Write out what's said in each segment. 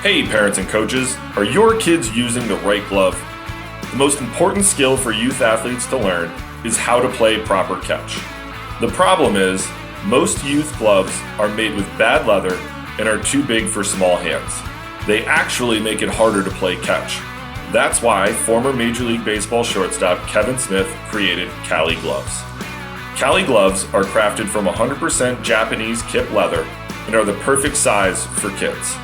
Hey parents and coaches, are your kids using the right glove? The most important skill for youth athletes to learn is how to play proper catch. The problem is, most youth gloves are made with bad leather and are too big for small hands. They actually make it harder to play catch. That's why former Major League Baseball shortstop Kevin Smith created Cali gloves. Cali gloves are crafted from 100% Japanese kip leather and are the perfect size for kids.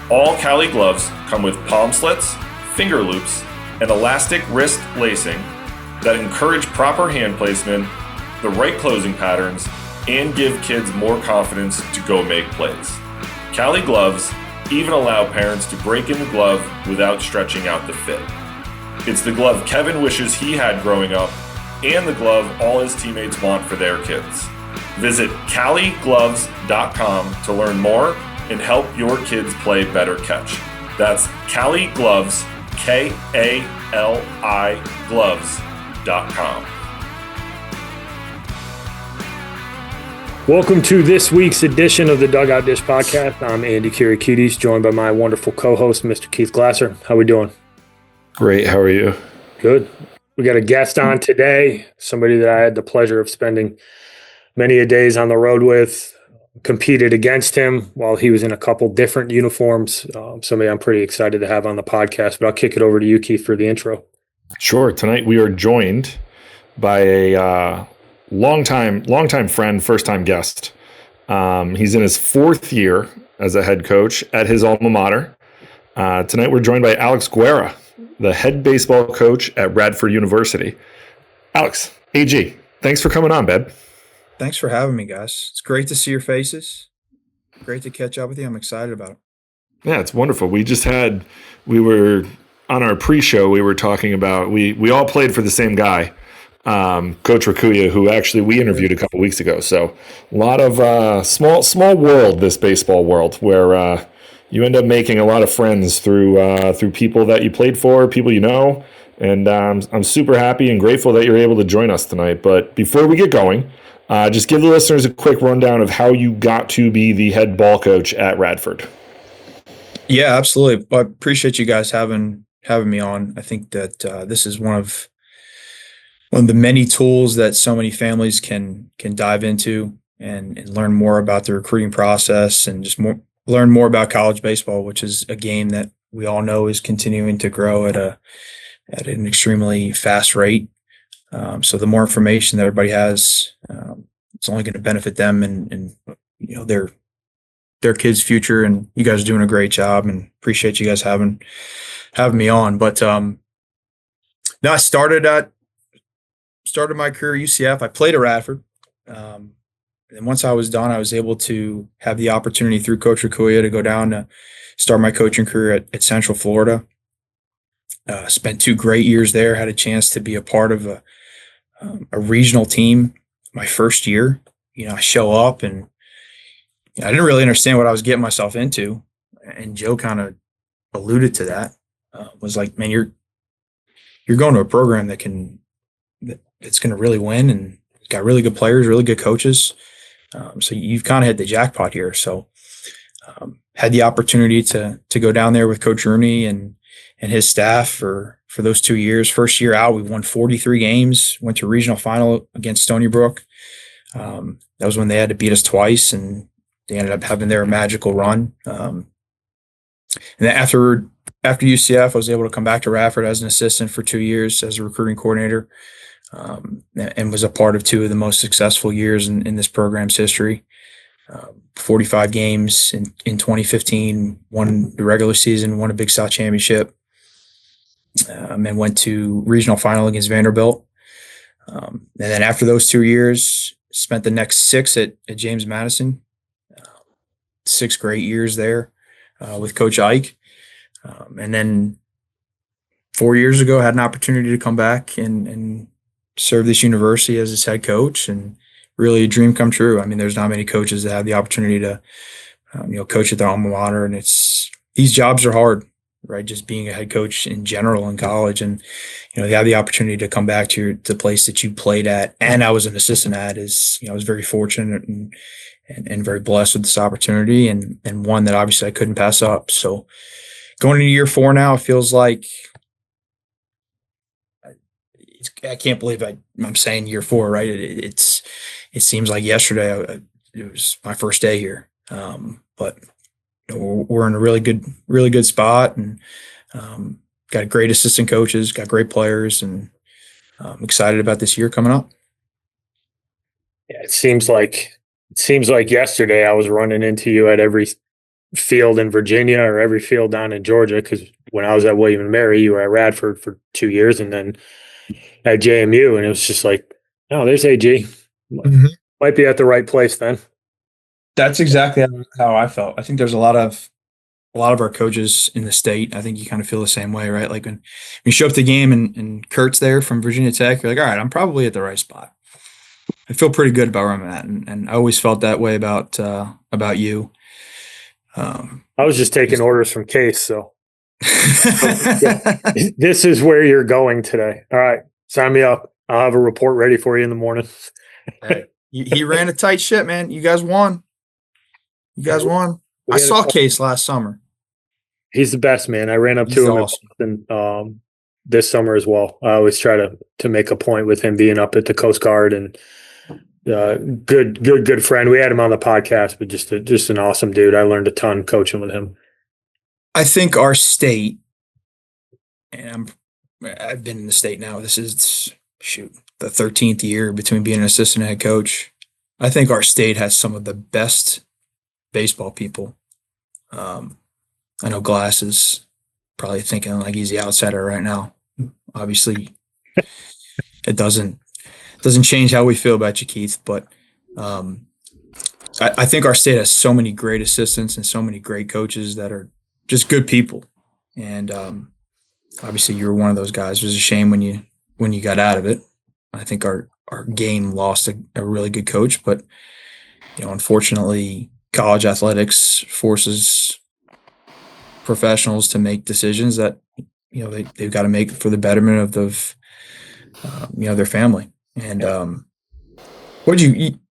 All Cali gloves come with palm slits, finger loops, and elastic wrist lacing that encourage proper hand placement, the right closing patterns, and give kids more confidence to go make plays. Cali gloves even allow parents to break in the glove without stretching out the fit. It's the glove Kevin wishes he had growing up, and the glove all his teammates want for their kids. Visit caligloves.com to learn more and help your kids play better catch. That's Cali Gloves, K-A-L-I gloves.com. Welcome to this week's edition of the Dugout Dish Podcast. I'm Andy Kirikides, joined by my wonderful co-host, Mr. Keith Glasser. How we doing? Great. How are you? Good. We got a guest on today, somebody that I had the pleasure of spending many a days on the road with, competed against him while he was in a couple different uniforms. Somebody I'm pretty excited to have on the podcast, but I'll kick it over to you, Keith, for the intro. Sure. Tonight we are joined by a longtime friend, first-time guest. He's in his fourth year as a head coach at his alma mater. Tonight we're joined by Alex Guerra, the head baseball coach at Radford University. Alex, AG, thanks for coming on, babe. Thanks for having me, guys. It's great to see your faces. Great to catch up with you. I'm excited about it. Yeah, it's wonderful. We were on our pre-show, we were talking about, we all played for the same guy, Coach Rakuya, who actually we interviewed a couple weeks ago. So a lot of small world, this baseball world, where you end up making a lot of friends through people that you played for, people you know. And I'm super happy and grateful that you're able to join us tonight. But before we get going, just give the listeners a quick rundown of how you got to be the head ball coach at Radford. Yeah, absolutely. I appreciate you guys having me on. I think that this is one of the many tools that so many families can dive into and learn more about the recruiting process and just learn more about college baseball, which is a game that we all know is continuing to grow at an extremely fast rate. So the more information that everybody has, it's only going to benefit them and their kids' future. And you guys are doing a great job, and appreciate you guys having me on. But no, I started my career at UCF. I played at Radford, and once I was done, I was able to have the opportunity through Coach Rakuya to go down to start my coaching career at Central Florida. Spent 2 great years there. Had a chance to be a part of a regional team my first year. I show up and I didn't really understand what I was getting myself into. And Joe kind of alluded to that. Was like, man, you're going to a program that's going to really win, and got really good players, really good coaches. So you've kind of hit the jackpot here. So had the opportunity to go down there with Coach Rooney and his staff for those 2 years. First year out, we won 43 games, went to regional final against Stony Brook. That was when they had to beat us twice, and they ended up having their magical run. And then after UCF, I was able to come back to Radford as an assistant for 2 years as a recruiting coordinator, and was a part of 2 of the most successful years in this program's history. 45 games in 2015, won the regular season, won a Big South championship, and went to regional final against Vanderbilt. And then after those 2 years, spent the next 6 at James Madison. 6 great years there with Coach Ike. And then 4 years ago, I had an opportunity to come back and serve this university as its head coach, and really a dream come true. I mean, there's not many coaches that have the opportunity to, coach at their alma mater, and these jobs are hard, right? Just being a head coach in general in college, and you have the opportunity to come back to the place that you played at, and I was an assistant at, I was very fortunate, and and very blessed with this opportunity and one that obviously I couldn't pass up. So going into year 4 now, it feels like I can't believe I'm saying year 4, right? It seems like yesterday it was my first day here. But we're in a really good spot, and got great assistant coaches, got great players, and I'm excited about this year coming up. Yeah, it seems like yesterday I was running into you at every field in Virginia or every field down in Georgia, because when I was at William and Mary, you were at Radford for 2 years, and then at JMU, and it was just like, oh, there's AG. Mm-hmm. Might be at the right place then. That's exactly how I felt. I think there's a lot of our coaches in the state. I think you kind of feel the same way, right? Like when you show up to the game and Kurt's there from Virginia Tech, you're like, all right, I'm probably at the right spot. I feel pretty good about where I'm at, and I always felt that way about you. I was just taking orders from Case, so this is where you're going today. All right, sign me up. I'll have a report ready for you in the morning. He ran a tight ship, man. You guys won. I saw Case last summer. He's the best, man. I ran up to him awesome. This summer as well. I always try to make a point with him being up at the Coast Guard, and good friend. We had him on the podcast, but just an awesome dude. I learned a ton coaching with him. I think our state, and I've been in the state now. This is the 13th year between being an assistant head coach. I think our state has some of the best baseball people. I know Glass is probably thinking like he's the outsider right now. Obviously, it doesn't change how we feel about you, Keith. But I think our state has so many great assistants and so many great coaches that are just good people. And obviously, you were one of those guys. It was a shame when you got out of it. I think our game lost a really good coach, but unfortunately, college athletics forces professionals to make decisions that they've got to make for the betterment of their family. And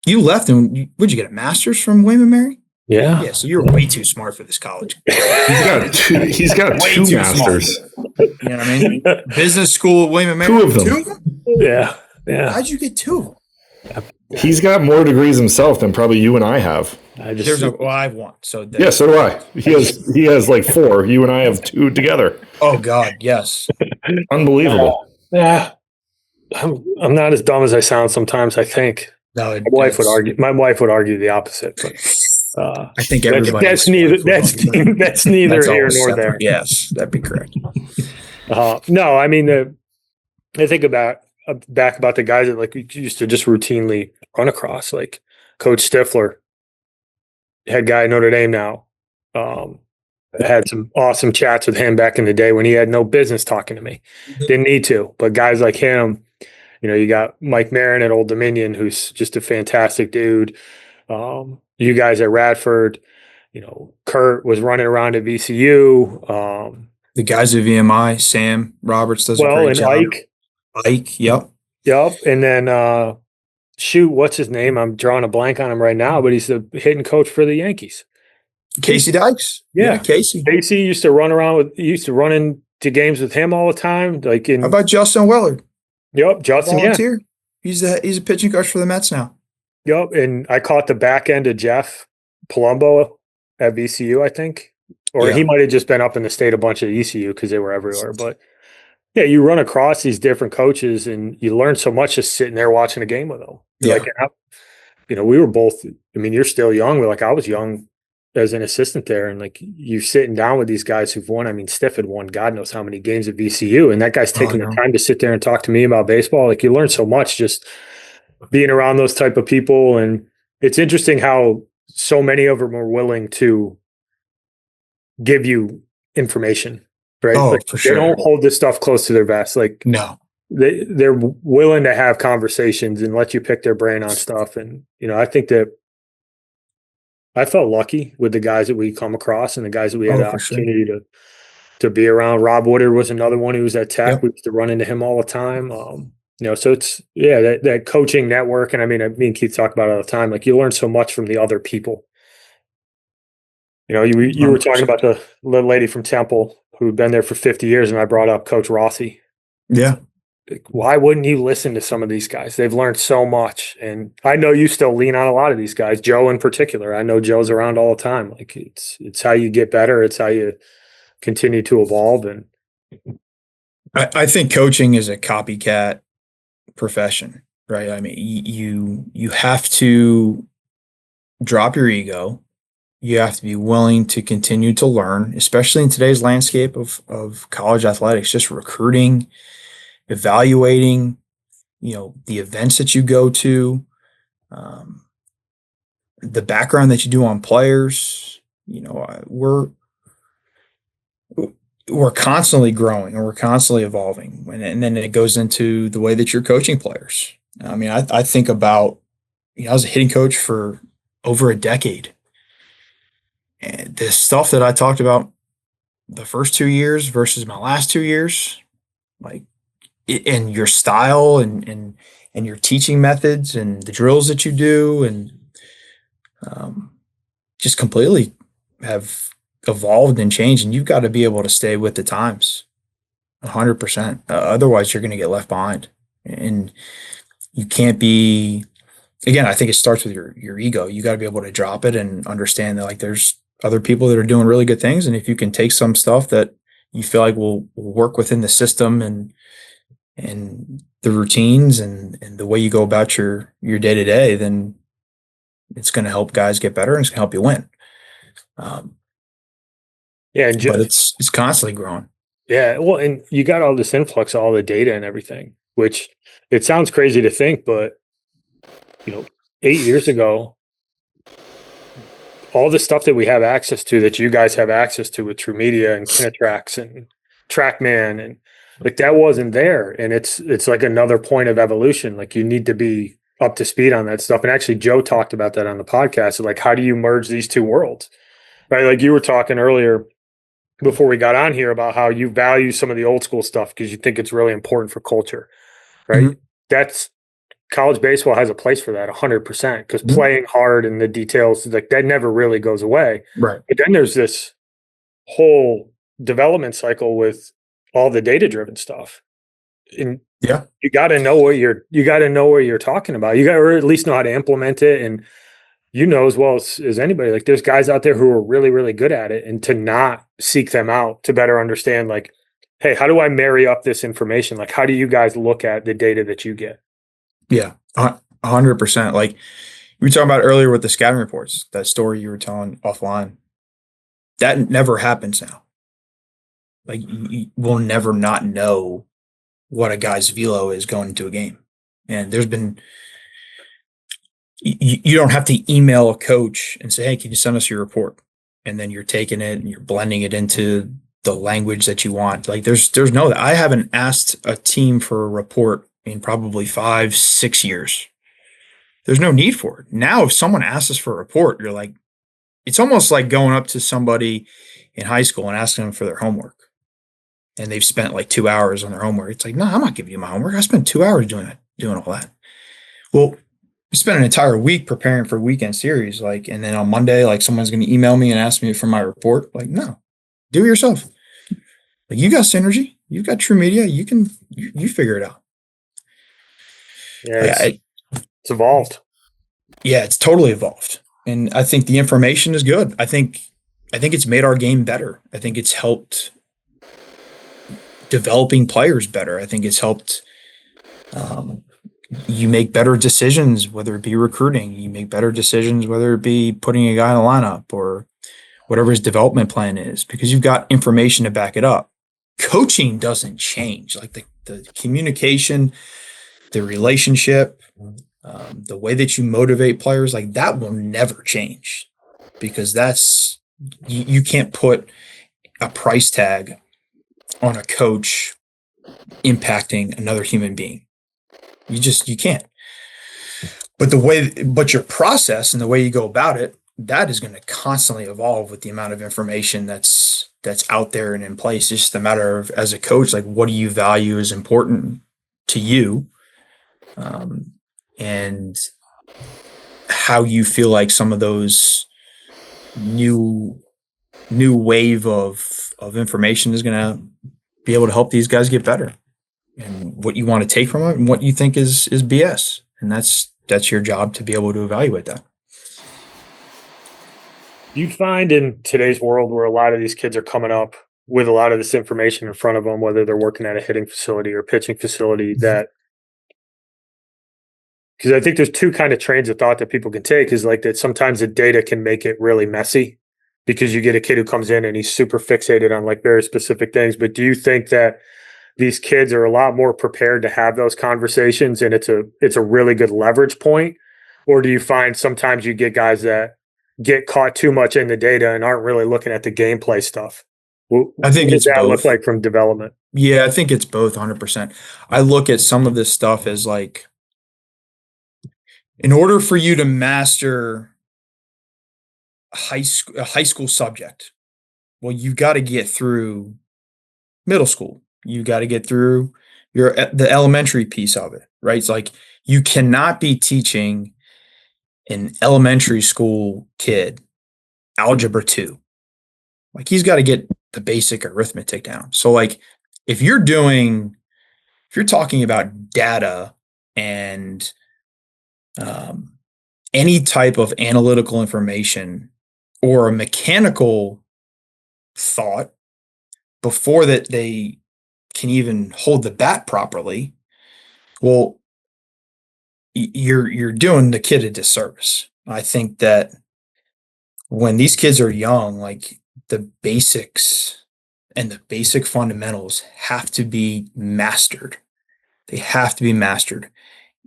you left and would you get a master's from William and Mary? Yeah. So you're way too smart for this college. He's got two masters. Smart. You know what I mean? Business school at William and Mary. Two of them. Yeah. How'd you get 2? He's got more degrees himself than probably you and I have. I have 1. So so do I. He has like 4. You and I have 2 together. Oh God, yes. Unbelievable. Yeah. I'm not as dumb as I sound sometimes, I think. No, my wife would argue the opposite, but I think everybody that's neither here nor there. Yes, that'd be correct. No, I mean I think about the guys that like we used to just routinely run across, like Coach Stifler, head guy at Notre Dame now. I had some awesome chats with him back in the day when he had no business talking to me. Mm-hmm. Didn't need to, but guys like him, you got Mike Marin at Old Dominion, who's just a fantastic dude. You guys at Radford, Kurt was running around at VCU. The guys at VMI, Sam Roberts does a great job. Ike, yep. And then, what's his name? I'm drawing a blank on him right now, but he's the hitting coach for the Yankees. Casey Dykes. Yeah, Casey. Casey used to run into games with him all the time. How about Justin Weller? Yep, Justin. Volunteer. Yeah. He's a pitching coach for the Mets now. Yep, and I caught the back end of Jeff Palumbo at VCU, I think. Or he might have just been up in the state a bunch at ECU because they were everywhere. But yeah, you run across these different coaches and you learn so much just sitting there watching a game with them. We were both, you're still young. I was young as an assistant there, and you're sitting down with these guys who've won. Stiff had won God knows how many games at VCU, and that guy's taking the time to sit there and talk to me about baseball. You learn so much just being around those type of people. And it's interesting how so many of them are willing to give you information, right? Oh, for sure. They don't hold this stuff close to their vest. No. They're willing to have conversations and let you pick their brain on stuff. And, I think that I felt lucky with the guys that we come across and the guys that we had the opportunity to be around. Rob Woodard was another one who was at Tech. Yep. We used to run into him all the time. So it's that coaching network, and me and Keith talk about it all the time. Like, you learn so much from the other people. You were talking about the little lady from Temple who'd been there for 50 years, and I brought up Coach Rossi. Yeah. Why wouldn't you listen to some of these guys? They've learned so much. And I know you still lean on a lot of these guys, Joe in particular. I know Joe's around all the time. Like, it's how you get better. It's how you continue to evolve. And I think coaching is a copycat profession, right? I mean, you have to drop your ego. You have to be willing to continue to learn, especially in today's landscape of college athletics, just recruiting, evaluating, the events that you go to, the background that you do on players. We're constantly growing and we're constantly evolving. And then it goes into the way that you're coaching players. I mean, I think about, I was a hitting coach for over a decade. And the stuff that I talked about the first 2 years versus my last 2 years, like, and your style and your teaching methods and the drills that you do, and just completely have evolved and changed. And you've got to be able to stay with the times 100%. Otherwise, you're going to get left behind. And you can't be, again, I think it starts with your ego. You got to be able to drop it and understand that, like, there's other people that are doing really good things. And if you can take some stuff that you feel like will work within the system and the routines and the way you go about your day to day, then it's going to help guys get better and it's going to help you win. and but it's constantly growing. Yeah, well, and you got all this influx of all the data and everything, which it sounds crazy to think, but 8 years ago, all the stuff that we have access to, that you guys have access to with True Media and Kinetrax and TrackMan, and like, that wasn't there. And it's like another point of evolution. Like, you need to be up to speed on that stuff. And actually, Joe talked about that on the podcast. Like, how do you merge these two worlds? Right? Like, you were talking earlier before we got on here about how you value some of the old school stuff because you think it's really important for culture, right? Mm-hmm. That's college baseball has a place for that 100%, because playing hard and the details, like, that never really goes away. Right. But then there's this whole development cycle with all the data driven stuff. And you got to know what you're talking about. You got to, or at least know how to implement it. And as well as anybody, like, there's guys out there who are really, really good at it, and to not seek them out to better understand, like, hey, how do I marry up this information? Like, how do you guys look at the data that you get? Yeah, 100%. Like we were talking about earlier with the scouting reports, that story you were telling offline, that never happens now. Like, you will never not know what a guy's velo is going into a game. And there's been, you don't have to email a coach and say, hey, can you send us your report? And then you're taking it and you're blending it into the language that you want. Like, there's no, I haven't asked a team for a report in probably 5-6 years. There's no need for it. Now, if someone asks us for a report, you're like, it's almost like going up to somebody in high school and asking them for their homework. And they've spent like 2 hours on their homework. It's like, no, I'm not giving you my homework. I spent 2 hours doing all that. Well, we spent an entire week preparing for weekend series. Like, and then on Monday, like, someone's going to email me and ask me for my report. Like, no, do it yourself. Like, you got Synergy, you've got True Media. You figure it out. Yeah, it's evolved. Yeah, it's totally evolved. And I think the information is good. I think it's made our game better. I think it's helped developing players better. I think it's helped you make better decisions, whether it be recruiting. You make better decisions, whether it be putting a guy in the lineup or whatever his development plan is, because you've got information to back it up. Coaching doesn't change. Like, the communication, the relationship, the way that you motivate players, like, that will never change, because that's, you can't put a price tag on a coach impacting another human being. You can't. But your process and the way you go about it, that is going to constantly evolve with the amount of information that's out there and in place. It's just a matter of, as a coach, like, what do you value as important to you? and how you feel like some of those new wave of information is going to be able to help these guys get better, and what you want to take from it and what you think is BS. And that's your job to be able to evaluate that. You find in today's world where a lot of these kids are coming up with a lot of this information in front of them, whether they're working at a hitting facility or pitching facility, that because I think there's two kind of trains of thought that people can take is like that sometimes the data can make it really messy because you get a kid who comes in and he's super fixated on like very specific things. But do you think that these kids are a lot more prepared to have those conversations and it's a really good leverage point? Or do you find sometimes you get guys that get caught too much in the data and aren't really looking at the gameplay stuff? I think what it's does that both. look like from development? Yeah, I think it's both 100%. I look at some of this stuff as like, in order for you to master a high school subject, well, you've got to get through middle school. You got to get through the elementary piece of it, right? It's like you cannot be teaching an elementary school kid algebra 2. Like he's got to get the basic arithmetic down. So like if you're talking about data and any type of analytical information or a mechanical thought before that they can even hold the bat properly, well, you're doing the kid a disservice. I think that when these kids are young, like the basics and the basic fundamentals have to be mastered. They have to be mastered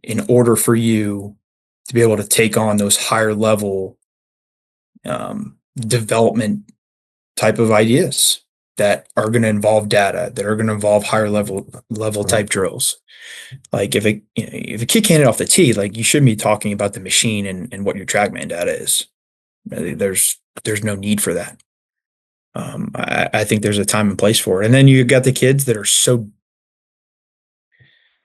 in order for you to be able to take on those higher level development type of ideas that are going to involve data, that are going to involve higher level type drills. Like if a kid can't hit off the tee, like you shouldn't be talking about the machine and what your TrackMan data is. There's no need for that. I think there's a time and place for it. And then you got the kids that are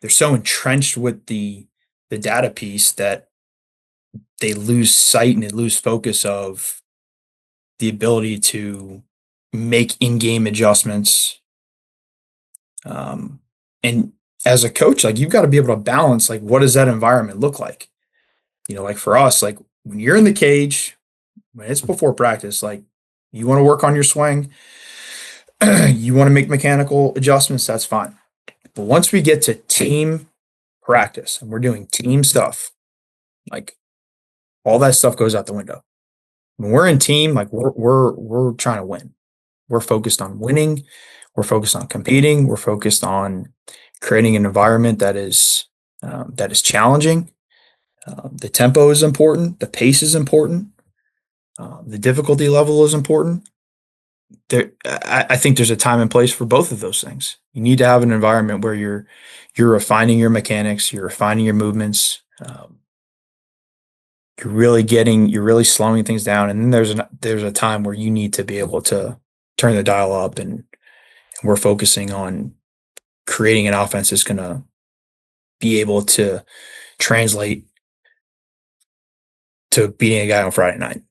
they're so entrenched with the data piece that they lose sight and they lose focus of the ability to make in-game adjustments. And as a coach, like you've got to be able to balance, like, what does that environment look like? Like for us, like when you're in the cage, when it's before practice, like you want to work on your swing, you want to make mechanical adjustments, that's fine. But once we get to team practice and we're doing team stuff, like all that stuff goes out the window. When we're in team, like we're trying to win. We're focused on winning. We're focused on competing. We're focused on creating an environment that is challenging. The tempo is important. The pace is important. The difficulty level is important. I think there's a time and place for both of those things. You need to have an environment where you're refining your mechanics, you're refining your movements. You're really slowing things down, and then there's a time where you need to be able to turn the dial up, and we're focusing on creating an offense that's going to be able to translate to beating a guy on Friday night.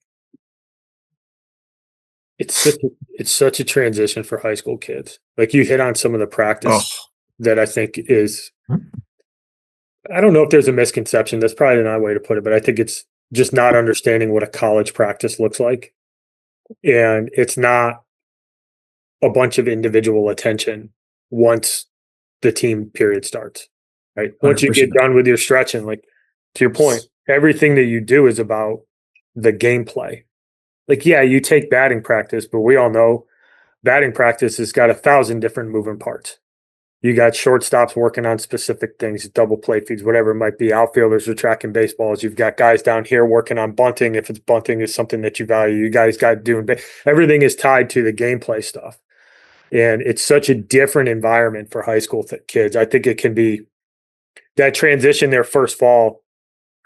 It's such a transition for high school kids. Like you hit on some of the practice that I think is, I don't know if there's a misconception. That's probably not a way to put it, but I think it's just not understanding what a college practice looks like. And it's not a bunch of individual attention once the team period starts, right? Once you get done with your stretching, like to your point, everything that you do is about the gameplay. Like, yeah, you take batting practice, but we all know batting practice has got 1,000 different moving parts. You got shortstops working on specific things, double play feeds, whatever it might be. Outfielders are tracking baseballs. You've got guys down here working on bunting. If it's bunting is something that you value, you guys got doing. Everything is tied to the gameplay stuff. And it's such a different environment for high school kids. I think it can be that transition their first fall.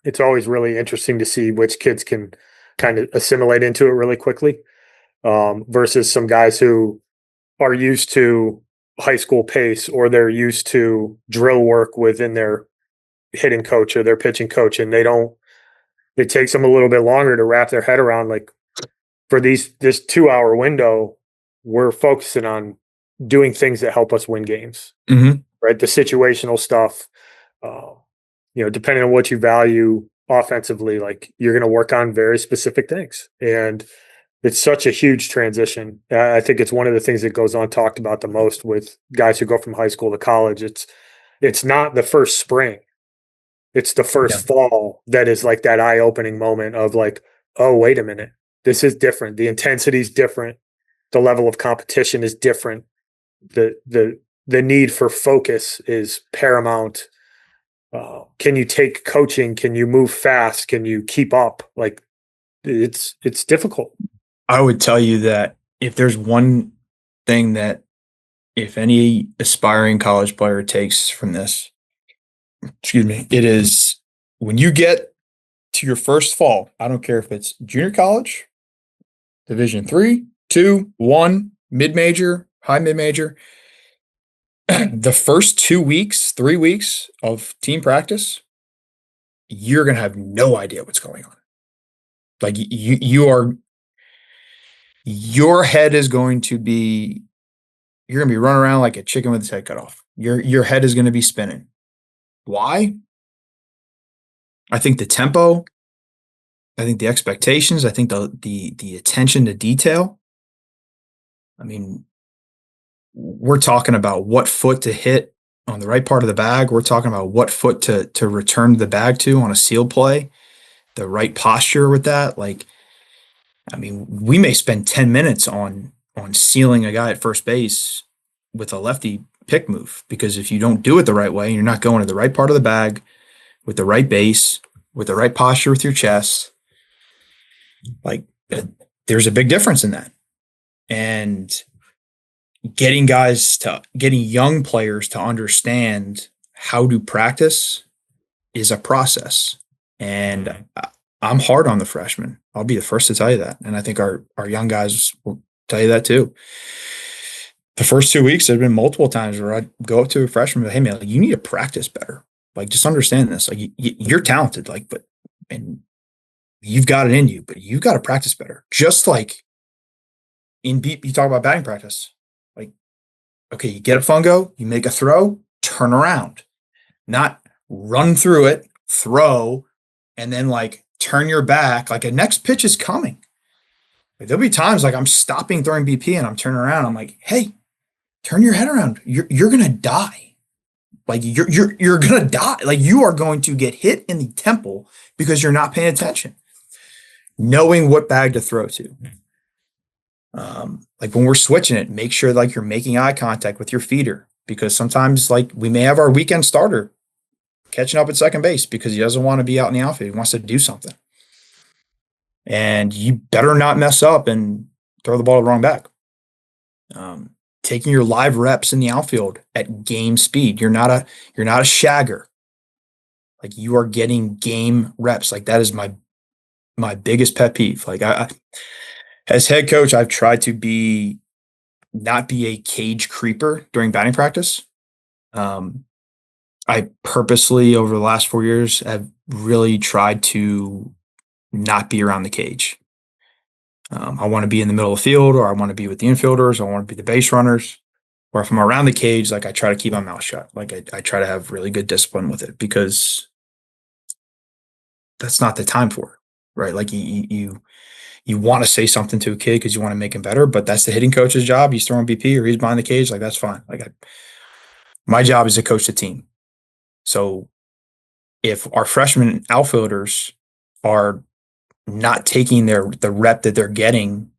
It's always really interesting to see which kids can kind of assimilate into it really quickly versus some guys who are used to high school pace or they're used to drill work within their hitting coach or their pitching coach, and it takes them a little bit longer to wrap their head around, like, for this 2-hour window, we're focusing on doing things that help us win games, right? The situational stuff, depending on what you value offensively, like, you're going to work on very specific things. And it's such a huge transition. I think it's one of the things that goes untalked about the most with guys who go from high school to college. It's not the first spring. It's the first fall that is like that eye-opening moment of like, oh, wait a minute. This is different. The intensity is different. The level of competition is different. The need for focus is paramount. Can you take coaching? Can you move fast? Can you keep up? Like, it's difficult. I would tell you that if there's one thing that if any aspiring college player takes from this, it is when you get to your first fall, I don't care if it's junior college, Division 3, 2, 1, mid-major, high mid-major, the first 2 weeks, 3 weeks of team practice, you're going to have no idea what's going on. Like, your head is going to be, you're going to be running around like a chicken with its head cut off. Your head is going to be spinning. Why? I think the tempo, I think the expectations, I think the attention to detail. I mean, we're talking about what foot to hit on the right part of the bag. We're talking about what foot to return the bag to on a seal play, the right posture with that. Like, I mean, we may spend 10 minutes on sealing a guy at first base with a lefty pick move, because if you don't do it the right way, you're not going to the right part of the bag with the right base, with the right posture with your chest. Like, there's a big difference in that. And getting young players to understand how to practice is a process. And I'm hard on the freshmen. I'll be the first to tell you that. And I think our young guys will tell you that too. The first 2 weeks, there have been multiple times where I'd go up to a freshman and be, hey man, like, you need to practice better. Like, just understand this. Like, you're talented, and you've got it in you, but you've got to practice better. Just like you talk about batting practice. Like, okay, you get a fungo, you make a throw, turn around, not run through it, throw, and then like turn your back. Like, a next pitch is coming. Like, there'll be times like I'm stopping throwing BP and I'm turning around. I'm like, hey, turn your head around. You're gonna die. Like, you're gonna die. Like, you are going to get hit in the temple because you're not paying attention. Knowing what bag to throw to. Like, when we're switching it, make sure like you're making eye contact with your feeder, because sometimes like we may have our weekend starter catching up at second base because he doesn't want to be out in the outfield. He wants to do something. And you better not mess up and throw the ball to the wrong bag. Taking your live reps in the outfield at game speed. You're not a shagger. Like, you are getting game reps. Like, that is my biggest pet peeve. Like, I as head coach, I've tried to not be a cage creeper during batting practice. I purposely, over the last 4 years, have really tried to not be around the cage. I want to be in the middle of the field, or I want to be with the infielders, or I want to be the base runners. Or if I'm around the cage, like, I try to keep my mouth shut. Like, I try to have really good discipline with it, because that's not the time for it, right? Like, you want to say something to a kid because you want to make him better, but that's the hitting coach's job. He's throwing BP or he's behind the cage. Like, that's fine. Like, my job is to coach the team. So if our freshman outfielders are not taking the rep that they're getting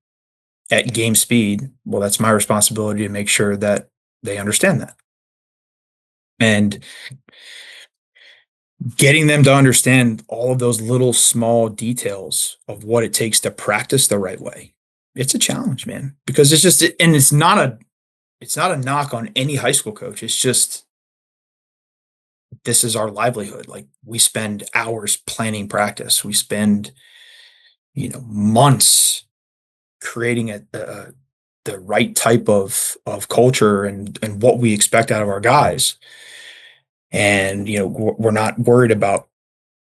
at game speed, well, that's my responsibility to make sure that they understand that. And getting them to understand all of those little small details of what it takes to practice the right way. It's a challenge, man, because it's not a knock on any high school coach. It's just, this is our livelihood. Like, we spend hours planning practice. We spend, months creating the right type of culture and what we expect out of our guys. And, we're not worried about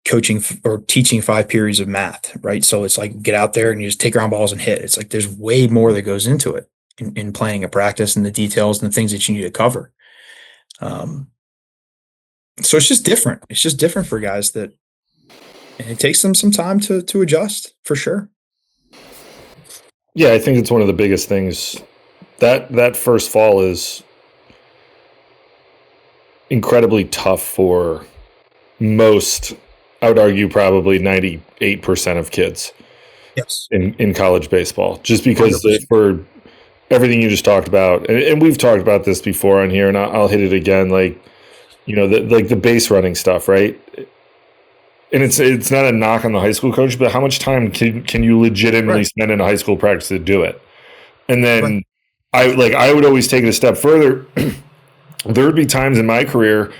coaching or teaching 5 periods of math, right? So it's like, get out there and you just take ground balls and hit. It's like, there's way more that goes into it in planning a practice and the details and the things that you need to cover. So it's just different. It's just different for guys and it takes them some time to adjust, for sure. Yeah, I think it's one of the biggest things. That first fall is incredibly tough for most, I would argue probably 98% of kids. Yes. In college baseball, just because for everything you just talked about, and we've talked about this before on here, and I'll hit it again, like, the base running stuff, right? And it's not a knock on the high school coach, but how much time can you legitimately spend in a high school practice to do it? And then I would always take it a step further. There would be times in my career,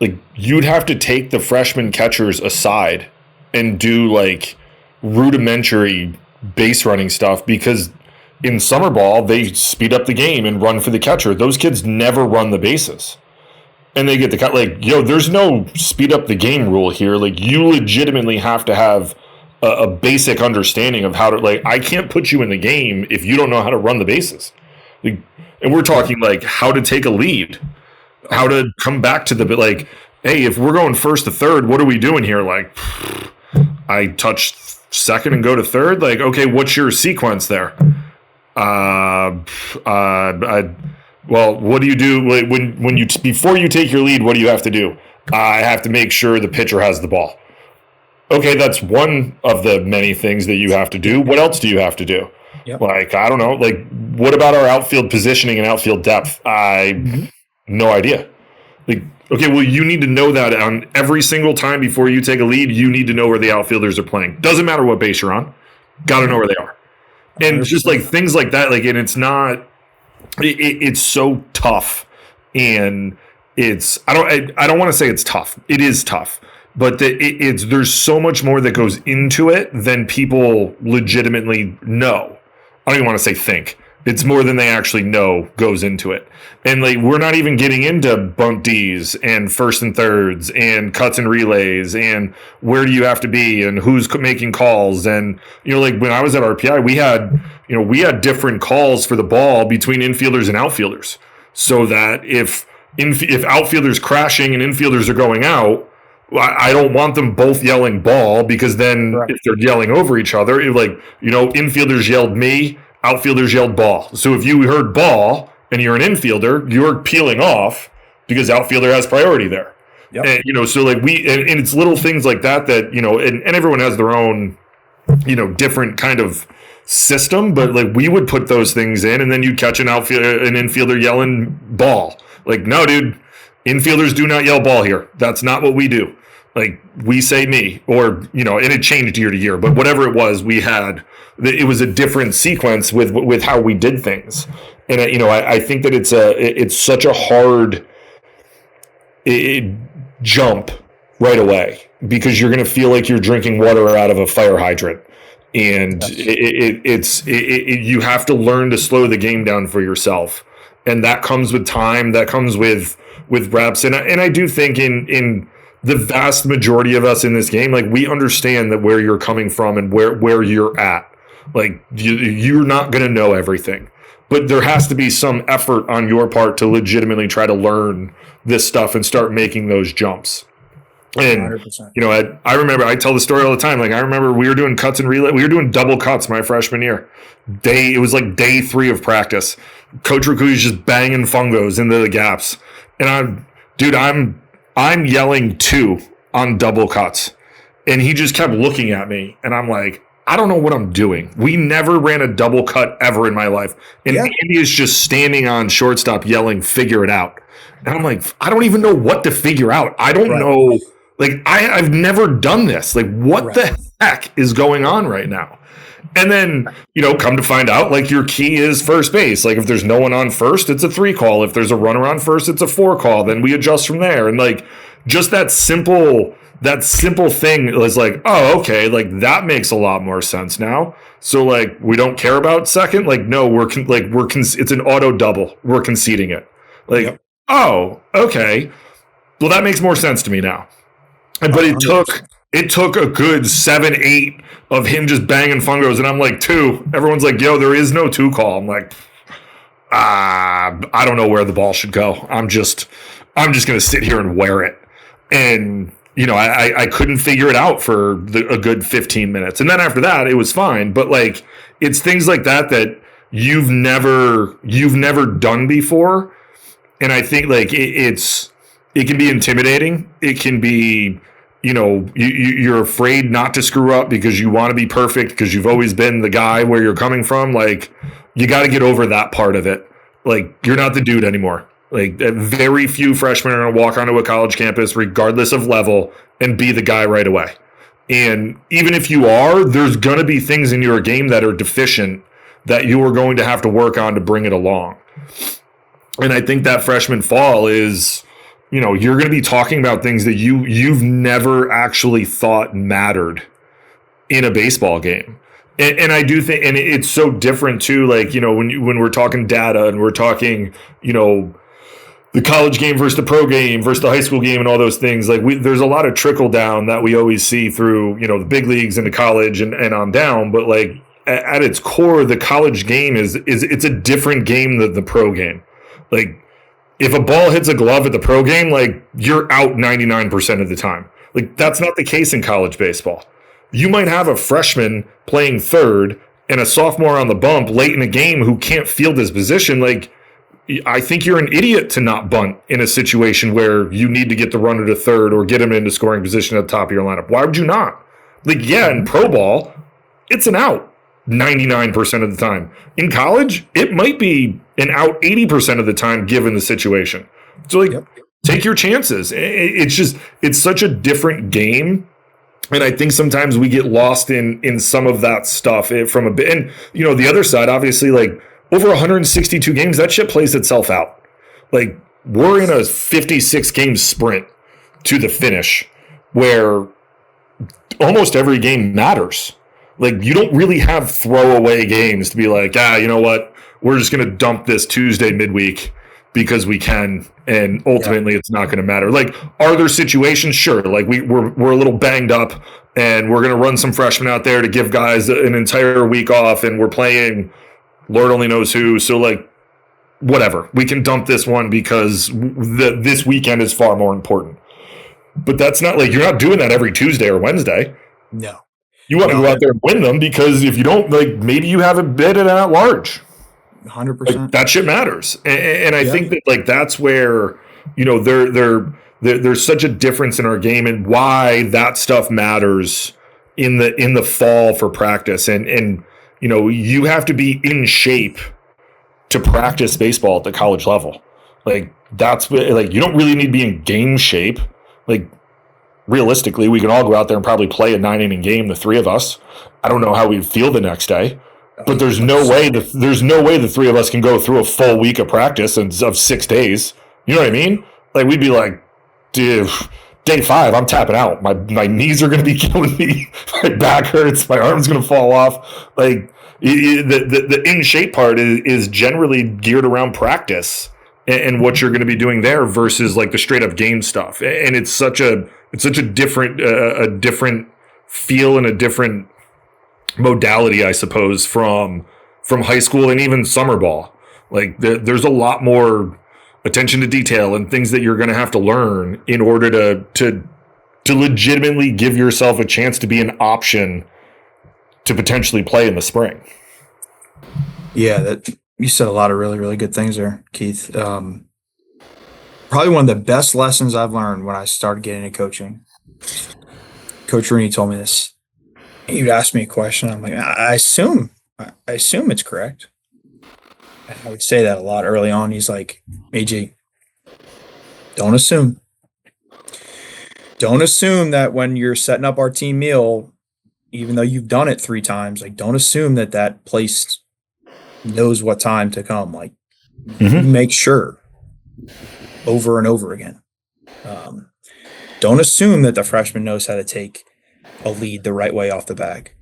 like, you'd have to take the freshman catchers aside and do like rudimentary base running stuff, because in summer ball they speed up the game and run for the catcher. Those kids never run the bases. And they get the cut. Like, there's no speed up the game rule here. Like, you legitimately have to have a basic understanding of how to, like, I can't put you in the game if you don't know how to run the bases. Like, and we're talking like how to take a lead, how to come back to the bit. Like, hey, if we're going first to third, what are we doing here? Like, I touch second and go to third. Like, okay, what's your sequence there? Well, what do you do when you before you take your lead? What do you have to do? I have to make sure the pitcher has the ball. Okay, that's one of the many things that you have to do. What else do you have to do? Yep. Like, I don't know. Like, what about our outfield positioning and outfield depth? No idea. Like, okay, well, you need to know that on every single time before you take a lead. You need to know where the outfielders are playing. Doesn't matter what base you're on. Got to know where they are. And 100%. Just like things like that. Like, and it's not. It's so tough, and it's I don't want to say it's tough. It is tough, but there's so much more that goes into it than people legitimately know. I don't even want to say think. It's more than they actually know goes into it. And like, we're not even getting into bunt Ds and first and thirds and cuts and relays and where do you have to be and who's making calls. And, like when I was at RPI, we had different calls for the ball between infielders and outfielders, so that if outfielders crashing and infielders are going out, I don't want them both yelling ball, because then if they're yelling over each other, infielders yelled me, outfielders yelled ball. So if you heard ball and you're an infielder, you're peeling off because outfielder has priority there. Yep. And, so like and it's little things like that, and everyone has their own, different kind of system, but like we would put those things in, and then you'd catch an infielder yelling ball. Like, no, dude, infielders do not yell ball here. That's not what we do. Like, we say me, or, and it changed year to year, but whatever it was, it was a different sequence with how we did things. And, I think that it's such a hard jump right away, because you're going to feel like you're drinking water out of a fire hydrant. And you have to learn to slow the game down for yourself. And that comes with time, that comes with reps. And I do think in the vast majority of us in this game, like, we understand that where you're coming from and where you're at. Like, you're not going to know everything, but there has to be some effort on your part to legitimately try to learn this stuff and start making those jumps. And 100%. I remember, I tell the story all the time. Like, I remember we were doing cuts and relay. We were doing double cuts my freshman year. It was like day 3 of practice. Coach Rakui's just banging fungos into the gaps, and I'm yelling 2 on double cuts, and he just kept looking at me, and I'm like, I don't know what I'm doing. We never ran a double cut ever in my life, and Andy is just standing on shortstop yelling, "Figure it out." And I'm like, I don't even know what to figure out. I don't know. Like, I've never done this. Like, what the heck is going on right now? And then, come to find out, like, your key is first base. Like, if there's no one on first, it's a 3 call. If there's a runner on first, it's a 4 call. Then we adjust from there. And like, just that simple thing was like, oh, okay, like, that makes a lot more sense now. So like, we don't care about second. Like, no, it's an auto double. We're conceding it. Like, oh, okay. Well, that makes more sense to me now. But it took a good 7, 8 of him just banging fungos, and I'm like 2. Everyone's like, "Yo, there is no 2 call." I'm like, I don't know where the ball should go. I'm just gonna sit here and wear it. And I couldn't figure it out for a good 15 minutes, and then after that, it was fine. But like, it's things like that you've never done before, and I think like it can be intimidating. It can be, you're afraid not to screw up because you want to be perfect because you've always been the guy where you're coming from. Like, you got to get over that part of it. Like, you're not the dude anymore. Like, very few freshmen are going to walk onto a college campus, regardless of level, and be the guy right away. And even if you are, there's going to be things in your game that are deficient that you are going to have to work on to bring it along. And I think that freshman fall is, you're going to be talking about things that you've never actually thought mattered in a baseball game. And I do think, and it's so different too, like, when we're talking data and we're talking, the college game versus the pro game versus the high school game and all those things, like there's a lot of trickle down that we always see through, the big leagues and the college and on down. But like at its core, the college game it's a different game than the pro game. Like, if a ball hits a glove at the pro game, like, you're out 99% of the time. Like, that's not the case in college baseball. You might have a freshman playing third and a sophomore on the bump late in a game who can't field his position. Like, I think you're an idiot to not bunt in a situation where you need to get the runner to third or get him into scoring position at the top of your lineup. Why would you not? Like, yeah, in pro ball, it's an out 99% of the time. In college, it might be an out 80% of the time given the situation. So, like, take your chances. It's such a different game. And I think sometimes we get lost in some of that stuff from a bit. And, the other side, obviously, like, over 162 games, that shit plays itself out. Like, we're in a 56 game sprint to the finish where almost every game matters. Like, you don't really have throwaway games to be like, you know what? We're just going to dump this Tuesday midweek because we can, and ultimately it's not going to matter. Like, are there situations? Sure. Like, we're a little banged up, and we're going to run some freshmen out there to give guys an entire week off, and we're playing Lord only knows who. So, like, whatever. We can dump this one because this weekend is far more important. But that's not, like, you're not doing that every Tuesday or Wednesday. No. You want to go out there and win them, because if you don't, like, maybe you have a bid at large. 100%. Like, that shit matters. And I think that, like, that's where, there's such a difference in our game and why that stuff matters in the fall for practice. And you have to be in shape to practice baseball at the college level. Like, that's like, you don't really need to be in game shape. Like, realistically, we can all go out there and probably play a 9-inning game, the three of us. I don't know how we'd feel the next day, but there's no way the three of us can go through a full week of practice of 6 days. You know what I mean? Like, we'd be like, dude, day 5, I'm tapping out. My knees are going to be killing me. My back hurts. My arm's going to fall off. Like, the in shape part is generally geared around practice and what you're going to be doing there versus like the straight up game stuff. And it's such a different feel and a different modality, I suppose, from high school and even summer ball. Like, there's a lot more attention to detail and things that you're going to have to learn in order to legitimately give yourself a chance to be an option to potentially play in the spring. Yeah, that you said a lot of really, really good things there, Keith. Probably one of the best lessons I've learned when I started getting into coaching. Coach Rooney told me this. He'd ask me a question. I'm like, I assume it's correct. I would say that a lot early on. He's like, AJ, don't assume. Don't assume that when you're setting up our team meal, even though you've done it 3 times, like, don't assume that place knows what time to come. Like, make sure over and over again. Don't assume that the freshman knows how to take a lead the right way off the bag.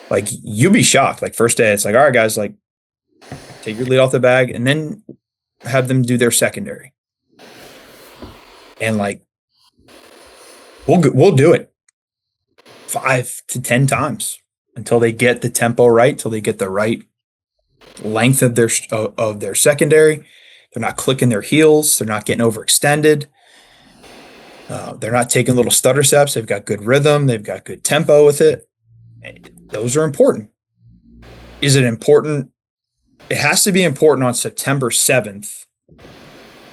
Like, you'd be shocked. Like, first day, it's like, all right, guys, like, take your lead off the bag and then have them do their secondary. And like, we'll do it 5 to 10 times until they get the tempo right, till they get the right length of their secondary. They're not clicking their heels. They're not getting overextended. They're not taking little stutter steps. They've got good rhythm. They've got good tempo with it. Those are important. Is it important? It has to be important on September 7th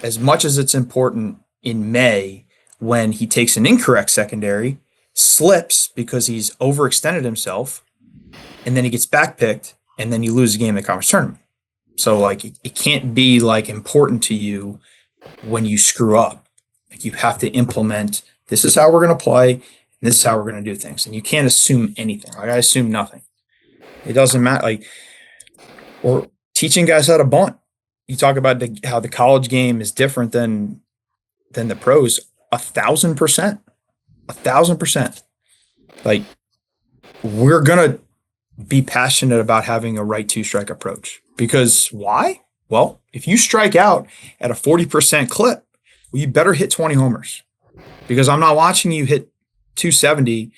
as much as it's important in May when he takes an incorrect secondary, slips because he's overextended himself, and then he gets backpicked, and then you lose the game in the conference tournament. So like it can't be like important to you when you screw up. Like you have to implement, this is how we're going to play, and this is how we're going to do things. And you can't assume anything. Like I assume nothing. It doesn't matter. Like, or teaching guys how to bunt. You talk about how the college game is different than the pros. 1,000%. 1,000%. Like, we're gonna be passionate about having a right two-strike approach. Because why? Well, if you strike out at a 40% clip, well, you better hit 20 homers. Because I'm not watching you hit 270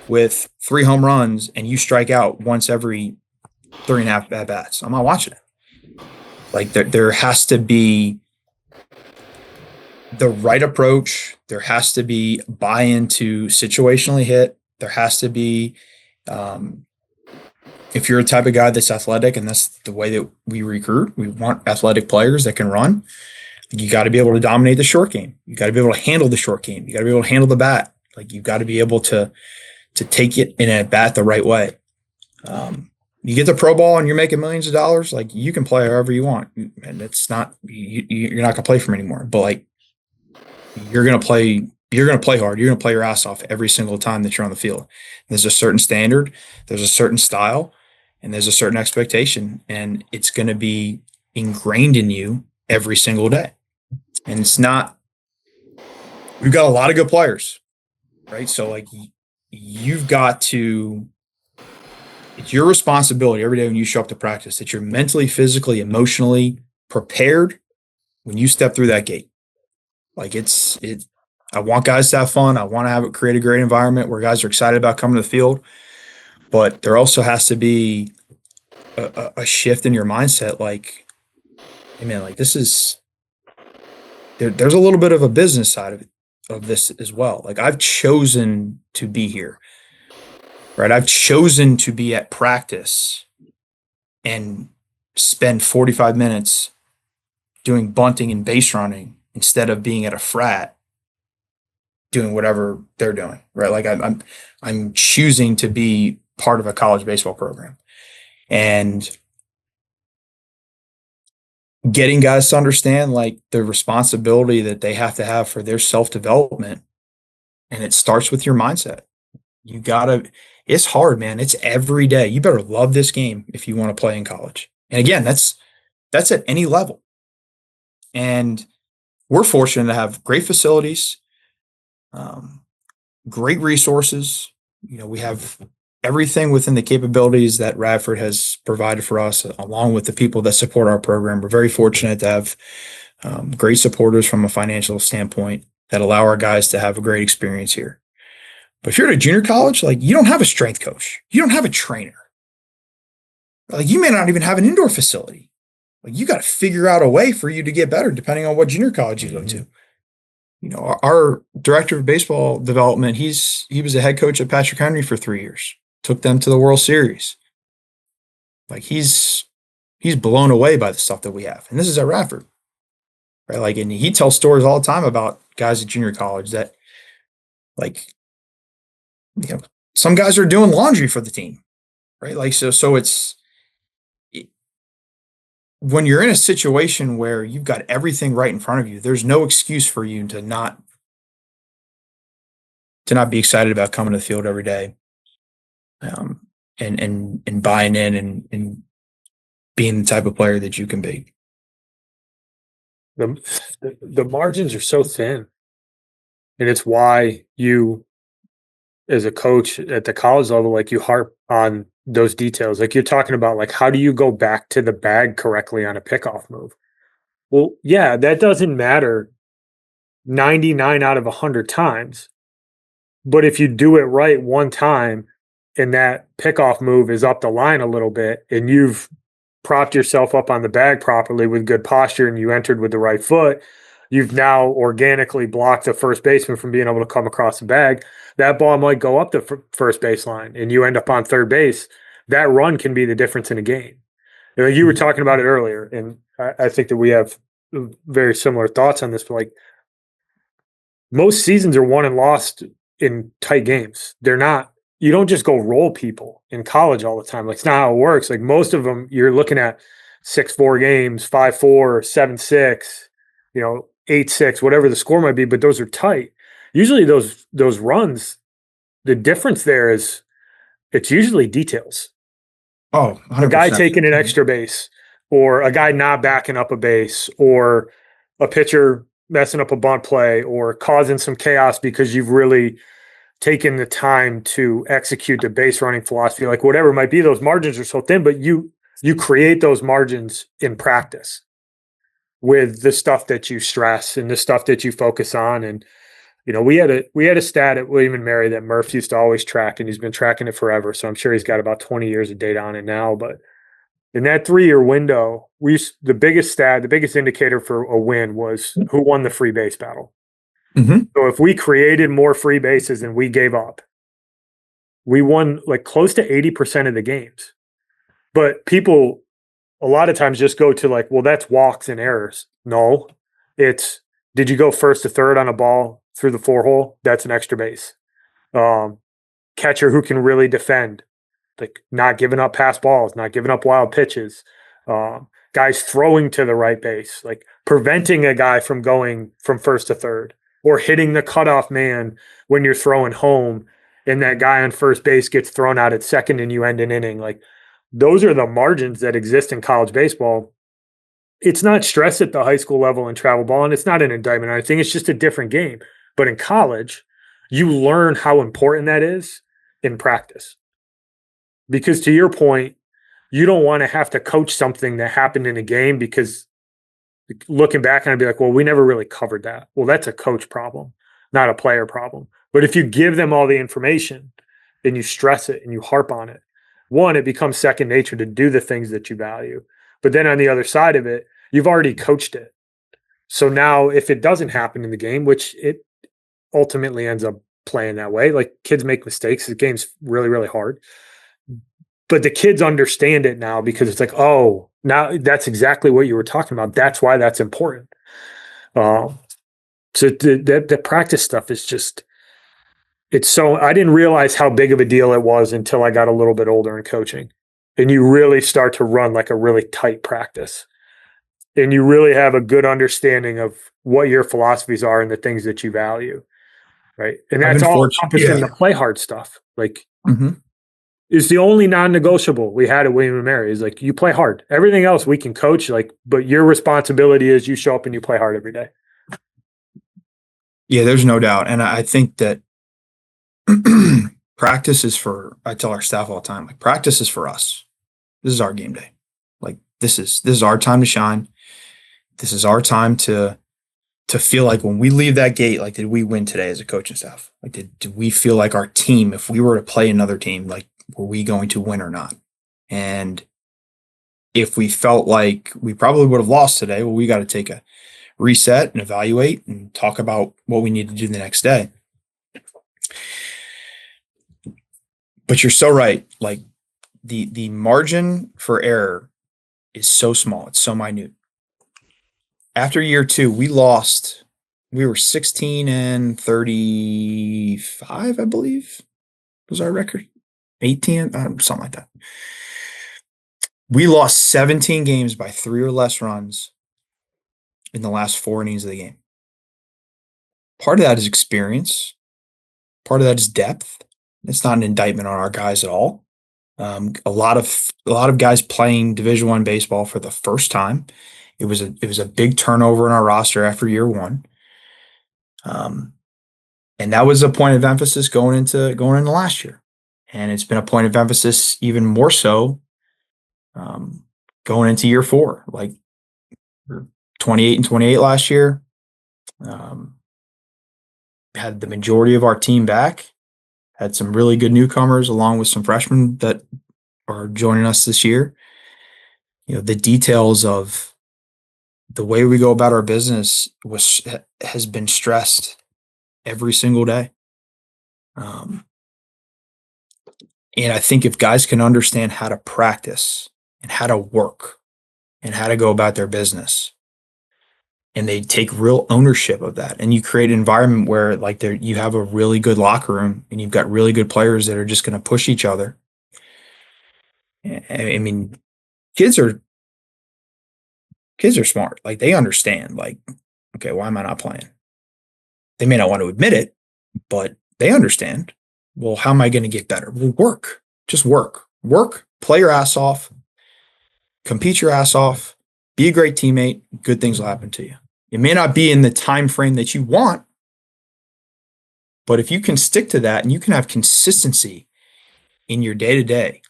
with 3 home runs and you strike out once every 3.5 at-bats. I'm not watching it. Like there has to be the right approach. There has to be buy-in to situationally hit. There has to be, if you're a type of guy that's athletic, and that's the way that we recruit, we want athletic players that can run. You got to be able to dominate the short game. You got to be able to handle the short game. You got to be able to handle the bat. Like you got to be able to take it in a bat the right way. You get the pro ball and you're making millions of dollars. Like you can play however you want, and it's not you're not gonna play for him anymore. But like you're gonna play hard. You're gonna play your ass off every single time that you're on the field. There's a certain standard. There's a certain style, and there's a certain expectation, and it's gonna be ingrained in you every single day. And it's not. We've got a lot of good players, right? So like you've got to. It's your responsibility every day when you show up to practice that you're mentally, physically, emotionally prepared when you step through that gate. Like I want guys to have fun. I want to create a great environment where guys are excited about coming to the field. But there also has to be a shift in your mindset. Like, hey man, like this is, there's a little bit of a business side of this as well. Like I've chosen to be here. Right, I've chosen to be at practice and spend 45 minutes doing bunting and base running instead of being at a frat doing whatever they're doing. Right, like I'm choosing to be part of a college baseball program, and getting guys to understand like the responsibility that they have to have for their self-development, and it starts with your mindset. You gotta. It's hard, man. It's every day. You better love this game if you want to play in college. And again, that's at any level. And we're fortunate to have great facilities, great resources. You know, we have everything within the capabilities that Radford has provided for us, along with the people that support our program. We're very fortunate to have great supporters from a financial standpoint that allow our guys to have a great experience here. But if you're at a junior college, like you don't have a strength coach, you don't have a trainer. Like you may not even have an indoor facility. Like you got to figure out a way for you to get better depending on what junior college you go to. You know, our director of baseball development, he was a head coach at Patrick Henry for 3 years, took them to the World Series. Like he's blown away by the stuff that we have. And this is at Radford. Right? Like, and he tells stories all the time about guys at junior college that like, you know, some guys are doing laundry for the team, right? Like, so it's when you're in a situation where you've got everything right in front of you, there's no excuse for you to not be excited about coming to the field every day, and buying in and being the type of player that you can be. The margins are so thin, and it's why you, as a coach at the college level, like you harp on those details. Like you're talking about, like, how do you go back to the bag correctly on a pickoff move? Well, yeah, that doesn't matter 99 out of 100 times. But if you do it right one time and that pickoff move is up the line a little bit and you've propped yourself up on the bag properly with good posture and you entered with the right foot, you've now organically blocked the first baseman from being able to come across the bag. That ball might go up the first baseline and you end up on third base. That run can be the difference in a game. You were talking about it earlier, and I think that we have very similar thoughts on this, but like most seasons are won and lost in tight games. They're not, you don't just go roll people in college all the time. Like it's not how it works. Like most of them, you're looking at 6-4 games, 5-4, 7-6, 8-6, whatever the score might be, but those are tight. Usually those runs, the difference there is it's usually details. Oh, 100%. A guy taking an extra base, or a guy not backing up a base, or a pitcher messing up a bunt play, or causing some chaos because you've really taken the time to execute the base running philosophy. Like whatever it might be, those margins are so thin, but you create those margins in practice with the stuff that you stress and the stuff that you focus on. And we had a stat at William and Mary that Murph used to always track, and he's been tracking it forever. So I'm sure he's got about 20 years of data on it now. But in that 3-year window, the biggest indicator for a win was who won the free base battle. Mm-hmm. So if we created more free bases than we gave up, we won like close to 80% of the games. But people a lot of times just go to like, well, that's walks and errors. No, it's, did you go first to third on a ball through the 4-hole? That's an extra base. Catcher who can really defend, like not giving up pass balls, not giving up wild pitches. Guys throwing to the right base, like preventing a guy from going from first to third, or hitting the cutoff man when you're throwing home and that guy on first base gets thrown out at second and you end an inning. Like those are the margins that exist in college baseball. It's not stressed at the high school level in travel ball, and it's not an indictment. I think it's just a different game. But in college, you learn how important that is in practice. Because to your point, you don't want to have to coach something that happened in a game, because looking back and I'd be like, well, we never really covered that. Well, that's a coach problem, not a player problem. But if you give them all the information and you stress it and you harp on it, one, it becomes second nature to do the things that you value. But then on the other side of it, you've already coached it. So now if it doesn't happen in the game, which it ultimately ends up playing that way, like kids make mistakes, the game's really, really hard. But the kids understand it now, because it's like, oh, now that's exactly what you were talking about. That's why that's important. So the practice stuff is just, I didn't realize how big of a deal it was until I got a little bit older in coaching. And you really start to run like a really tight practice. And you really have a good understanding of what your philosophies are and the things that you value. Right. And that's all encompassing the play hard stuff. Like, it's the only non-negotiable we had at William and Mary is like, you play hard. Everything else we can coach, like, but your responsibility is you show up and you play hard every day. Yeah, there's no doubt. And I think that practice is I tell our staff all the time, like, practice is for us. This is our game day. Like, this is our time to shine. This is our time to feel like when we leave that gate, like, did we win today as a coaching staff? Like, did we feel like our team, if we were to play another team, like, were we going to win or not? And if we felt like we probably would have lost today, well, we got to take a reset and evaluate and talk about what we need to do the next day. But you're so right. Like, the margin for error is so small. It's so minute. After year 2, we lost. We were 16-35, I believe, was our record. 18, something like that. We lost 17 games by 3 or less runs in the last 4 innings of the game. Part of that is experience. Part of that is depth. It's not an indictment on our guys at all. A lot of guys playing Division I baseball for the first time. It was a big turnover in our roster after year 1. And that was a point of emphasis going into last year. And it's been a point of emphasis even more so going into year 4. Like, 28-28 last year. had the majority of our team back, had some really good newcomers along with some freshmen that are joining us this year. The details of the way we go about our business has been stressed every single day. And I think if guys can understand how to practice and how to work and how to go about their business, and they take real ownership of that, and you create an environment where like you have a really good locker room and you've got really good players that are just going to push each other. I mean, kids are smart. Like, they understand, like, okay, why am I not playing? They may not want to admit it, but they understand. Well, how am I going to get better? Well, work. Just work. Work, play your ass off, compete your ass off, be a great teammate. Good things will happen to you. It may not be in the time frame that you want, but if you can stick to that and you can have consistency in your day-to-day.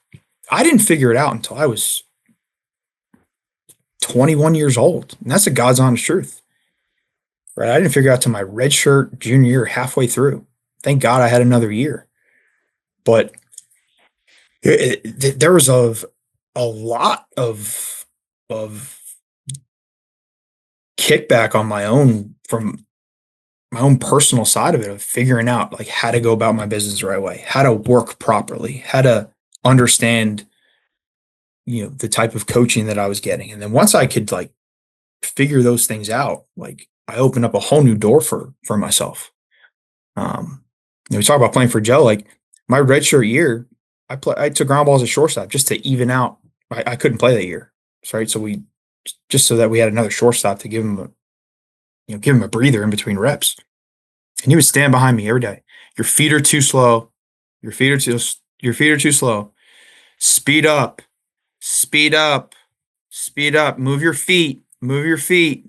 I didn't figure it out until I was 21 years old, and that's the God's honest truth. Right? I didn't figure out till my redshirt junior year, halfway through. Thank God I had another year. But there was a lot of kickback on my own, from my own personal side of it, of figuring out like how to go about my business the right way, how to work properly, how to understand, the type of coaching that I was getting. And then once I could like figure those things out, like I opened up a whole new door for myself. We talk about playing for Joe, like my redshirt year, I took ground balls as shortstop just to even out. I couldn't play that year. Right. So so that we had another shortstop to give him a breather in between reps. And he would stand behind me every day. Your feet are too slow. Your feet are too slow. Speed up. Speed up. Speed up. Move your feet.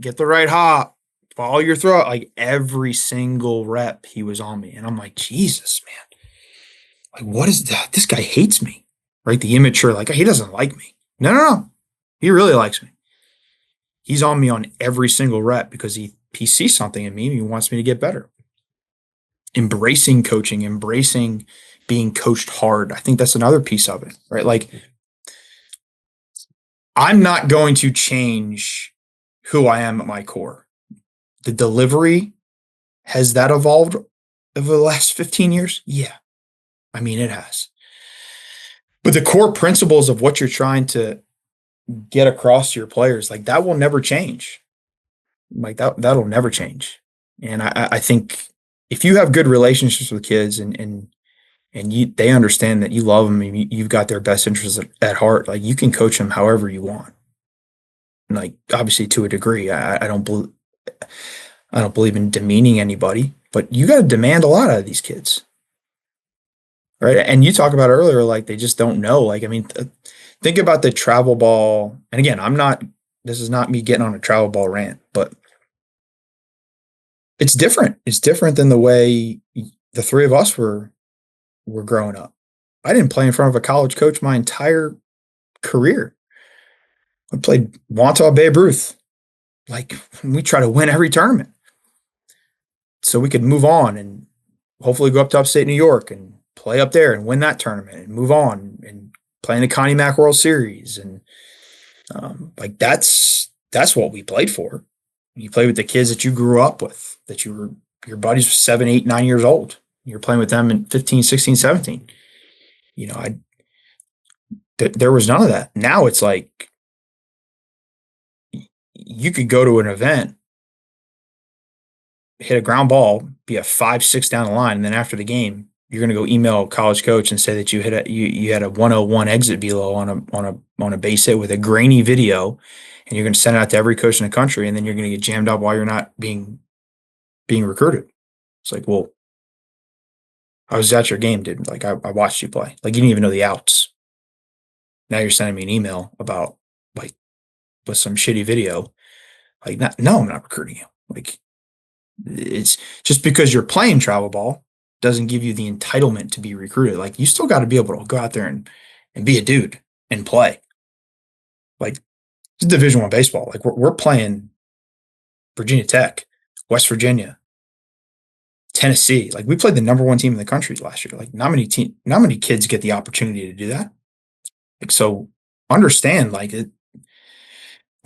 Get the right hop. Follow your throw. Like every single rep, he was on me. And I'm like, Jesus, man. Like, what is that? This guy hates me. Right? The immature, like, he doesn't like me. No. He really likes me. He's on me on every single rep because he sees something in me and he wants me to get better. Embracing coaching, embracing being coached hard. I think that's another piece of it, right? Like, I'm not going to change who I am at my core. The delivery, has that evolved over the last 15 years? Yeah. I mean, it has. But the core principles of what you're trying to get across to your players, like that will never change. Like that'll never change. And I think if you have good relationships with kids and they understand that you love them and you've got their best interests at heart, like you can coach them however you want. And like, obviously to a degree, I don't believe in demeaning anybody, but you got to demand a lot out of these kids. Right. And you talk about earlier, like they just don't know. Like, I mean, think about the travel ball. And again, this is not me getting on a travel ball rant, but it's different. It's different than the way the three of us were growing up. I didn't play in front of a college coach my entire career. I played Wantagh Babe Ruth. Like, we try to win every tournament so we could move on and hopefully go up to upstate New York and play up there and win that tournament and move on and play in the Connie Mack World Series. And like that's what we played for. You play with the kids that you grew up with, that your buddies were 7, 8, 9 years old. You're playing with them in 15, 16, 17. There was none of that. Now it's like you could go to an event, hit a ground ball, be a 5, 6 down the line, and then after the game, you're going to go email a college coach and say that you had a 101 exit velo on a base hit with a grainy video, and you're going to send it out to every coach in the country, and then you're going to get jammed up while you're not being recruited. It's like, well, I was at your game, dude. Like I watched you play. Like you didn't even know the outs. Now you're sending me an email about like with some shitty video. Like, no, I'm not recruiting you. Like, it's just because you're playing travel ball doesn't give you the entitlement to be recruited. Like, you still got to be able to go out there and be a dude and play. Like, it's Division I baseball. Like, we're playing Virginia Tech, West Virginia, Tennessee. Like, we played the number one team in the country last year. Like, not many kids get the opportunity to do that. Like, so understand, like, when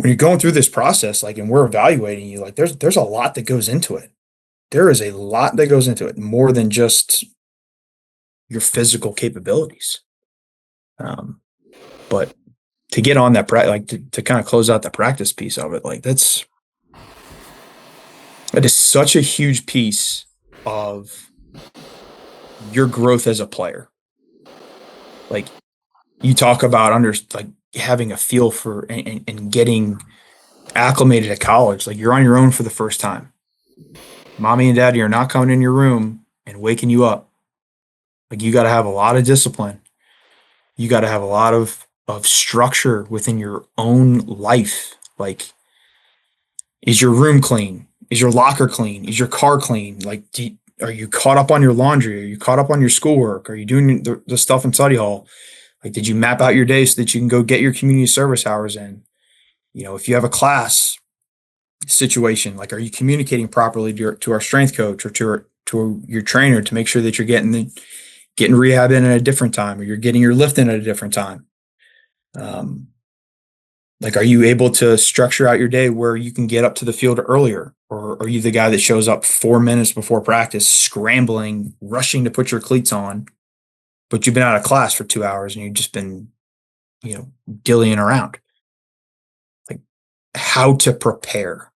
you're going through this process, like, and we're evaluating you, like, there's a lot that goes into it. There is a lot that goes into it, more than just your physical capabilities. But to get on that, like, to kind of close out the practice piece of it, like, that is such a huge piece of your growth as a player. Like, you talk about like having a feel for and getting acclimated at college. Like, you're on your own for the first time. Mommy and daddy are not coming in your room and waking you up. Like, you got to have a lot of discipline. You got to have a lot of structure within your own life. Like, is your room clean? Is your locker clean? Is your car clean? Like, are you caught up on your laundry? Are you caught up on your schoolwork? Are you doing the stuff in study hall? Like, did you map out your day so that you can go get your community service hours in? You know, if you have a class situation, like, are you communicating properly to our strength coach or to your trainer to make sure that you're getting rehab in at a different time, or you're getting your lift in at a different time? Like, are you able to structure out your day where you can get up to the field earlier? Or are you the guy that shows up 4 minutes before practice, scrambling, rushing to put your cleats on, but you've been out of class for 2 hours and you've just been, dillying around? Like, how to prepare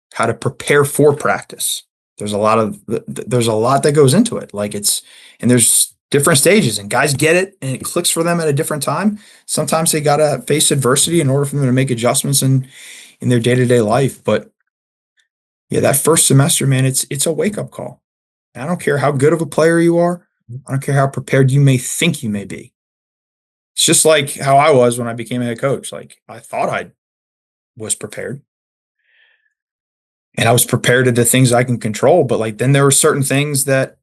for practice. There's a lot that goes into it. Like, and there's different stages, and guys get it and it clicks for them at a different time. Sometimes they got to face adversity in order for them to make adjustments in their day-to-day life. But yeah, that first semester, man, it's a wake-up call. And I don't care how good of a player you are. I don't care how prepared you may think you may be. It's just like how I was when I became a head coach. Like, I thought I was prepared, and I was prepared at the things I can control. But, like, then there are certain things that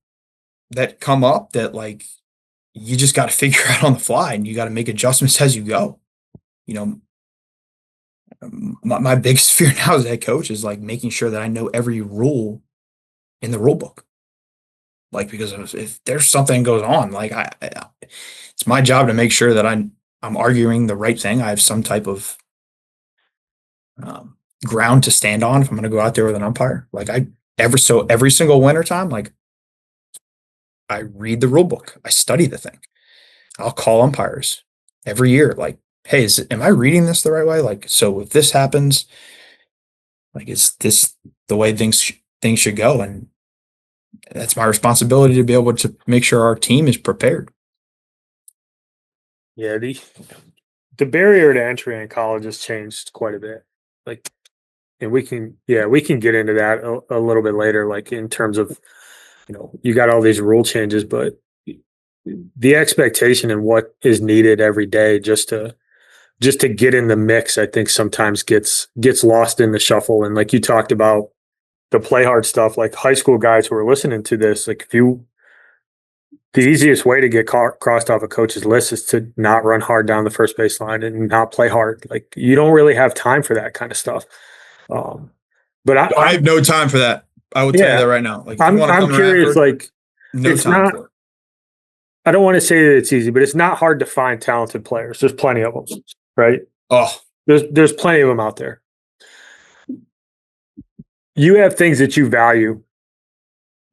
come up that, like, you just got to figure out on the fly, and you got to make adjustments as you go. My biggest fear now as a head coach is, like, making sure that I know every rule in the rule book. Like, because if there's something goes on, like, it's my job to make sure that I'm arguing the right thing. I have some type of ground to stand on if I'm going to go out there with an umpire. Like, every single winter time, like, I read the rule book. I study the thing. I'll call umpires every year. Like, hey, am I reading this the right way? Like, so if this happens, like, is this the way things should go? And that's my responsibility to be able to make sure our team is prepared. Yeah, the barrier to entry in college has changed quite a bit. Like, and we can get into that a little bit later, like, in terms of, you got all these rule changes, but the expectation and what is needed every day just to get in the mix, I think sometimes gets lost in the shuffle. And like you talked about, the play hard stuff, like, high school guys who are listening to this, like, the easiest way to get crossed off a coach's list is to not run hard down the first baseline and not play hard. Like, you don't really have time for that kind of stuff. But I have no time for that. I will tell you that right now. Like, I'm curious, Radford, like, no time for it. I don't want to say that it's easy, but it's not hard to find talented players. There's plenty of them, right? Oh, there's plenty of them out there. You have things that you value,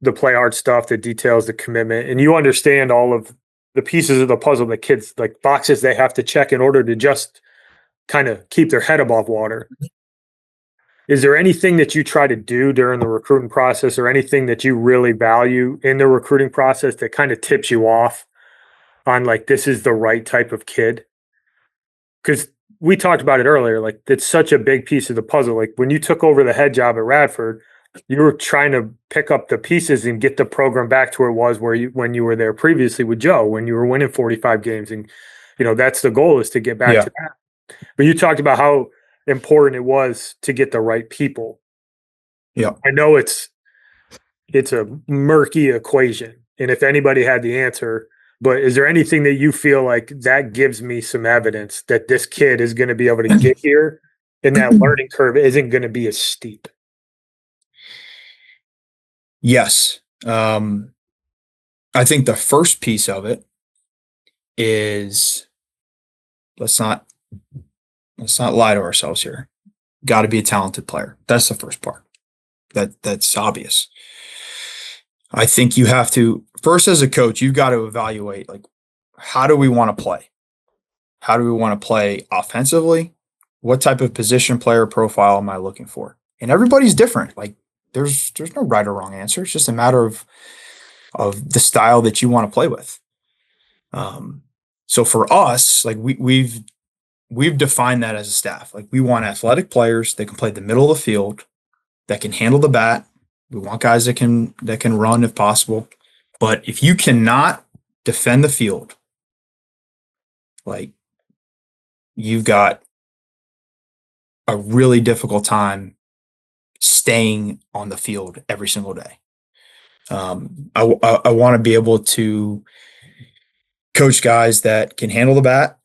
the play hard stuff, the details, the commitment, and you understand all of the pieces of the puzzle that kids, like, boxes they have to check in order to just kind of keep their head above water. Is there anything that you try to do during the recruiting process, or anything that you really value in the recruiting process that kind of tips you off on, like, this is the right type of kid? Because we talked about it earlier, like, it's such a big piece of the puzzle. Like, when you took over the head job at Radford, you were trying to pick up the pieces and get the program back to where it was when you were there previously with Joe, when you were winning 45 games. And, that's the goal, is to get back to that. But you talked about how important it was to get the right people. Yeah. I know it's a murky equation, and if anybody had the answer, but is there anything that you feel like that gives me some evidence that this kid is going to be able to get here and that learning curve isn't going to be as steep? Yes. I think the first piece of it is let's not lie to ourselves here. Got to be a talented player. That's the first part. That's obvious. I think you have to first, as a coach, you've got to evaluate, like, how do we want to play? How do we want to play offensively? What type of position player profile am I looking for? And everybody's different. Like, there's no right or wrong answer. It's just a matter of the style that you want to play with. So for us, like, we've defined that as a staff. Like, we want athletic players that can play the middle of the field, that can handle the bat. We want guys that can run if possible. But if you cannot defend the field, like, you've got a really difficult time staying on the field every single day. I want to be able to coach guys that can handle the bat,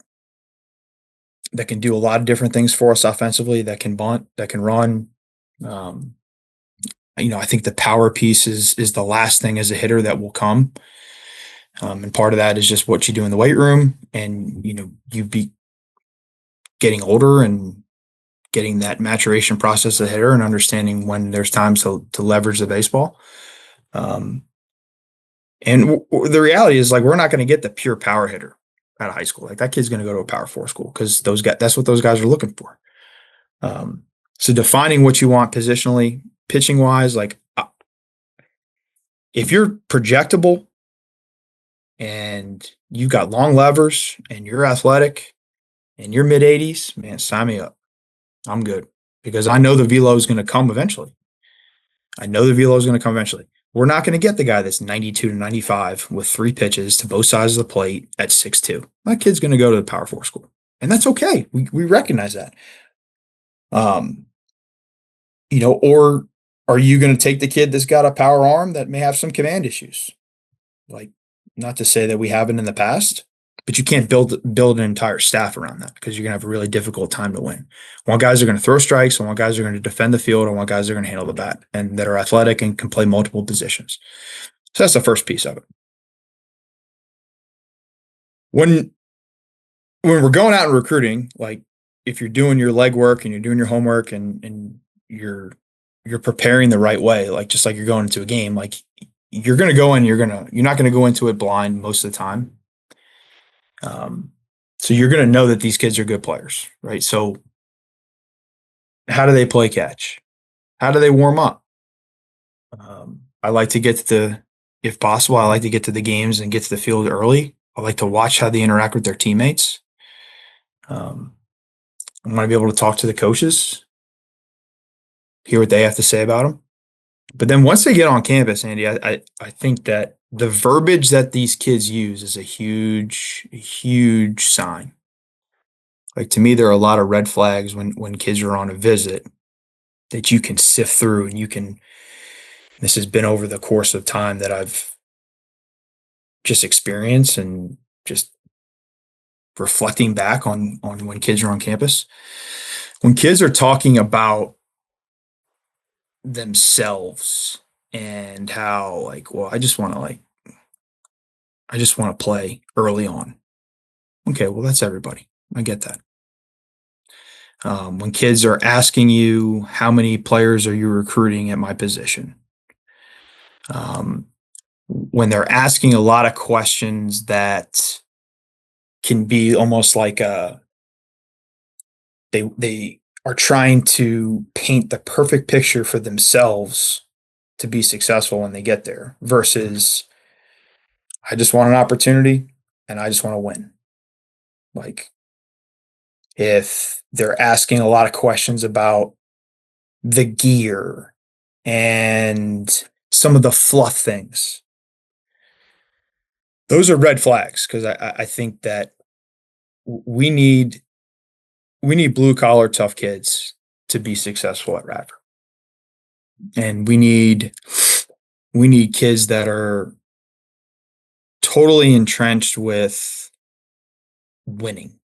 that can do a lot of different things for us offensively, that can bunt, that can run. I think the power piece is the last thing as a hitter that will come. And part of that is just what you do in the weight room, and you be getting older and getting that maturation process as a hitter and understanding when there's times to leverage the baseball. And the reality is, like, we're not going to get the pure power hitter out of high school. Like, that kid's going to go to a Power 4 school because that's what those guys are looking for. So defining what you want positionally, pitching wise, like, if you're projectable and you've got long levers and you're athletic and you're mid 80s, man, sign me up. I'm good, because I know the velo is going to come eventually. We're not going to get the guy that's 92 to 95 with 3 pitches to both sides of the plate at 6'2". That kid's going to go to the Power 4 school, and that's okay. We recognize that. Or are you going to take the kid that's got a power arm that may have some command issues? Like, not to say that we haven't in the past, but you can't build an entire staff around that, because you're going to have a really difficult time to win. I want guys that are going to throw strikes. I want guys that are going to defend the field. I want guys that are going to handle the bat and that are athletic and can play multiple positions. So that's the first piece of it. When we're going out and recruiting, like, if you're doing your legwork and you're doing your homework and you're preparing the right way, like, just like you're going into a game, like, you're going to go in, you're not going to go into it blind most of the time. So you're going to know that these kids are good players, right? So how do they play catch? How do they warm up? I like to get if possible, I like to get to the games and get to the field early. I like to watch how they interact with their teammates. I want to be able to talk to the coaches, hear what they have to say about them. But then once they get on campus, Andy, I think that the verbiage that these kids use is a huge, huge sign. Like, to me, there are a lot of red flags when kids are on a visit that you can sift through, and this has been over the course of time that I've just experienced, and just reflecting back on when kids are on campus. When kids are talking about themselves and how, like, well, I just want to play early on. Okay, well, that's everybody. I get that. When kids are asking you, how many players are you recruiting at my position? When they're asking a lot of questions that can be almost like they are trying to paint the perfect picture for themselves to be successful when they get there, versus, I just want an opportunity and I just want to win. Like, if they're asking a lot of questions about the gear and some of the fluff things, those are red flags, because I think that we need blue collar tough kids to be successful at Radford. And we need kids that are totally entrenched with winning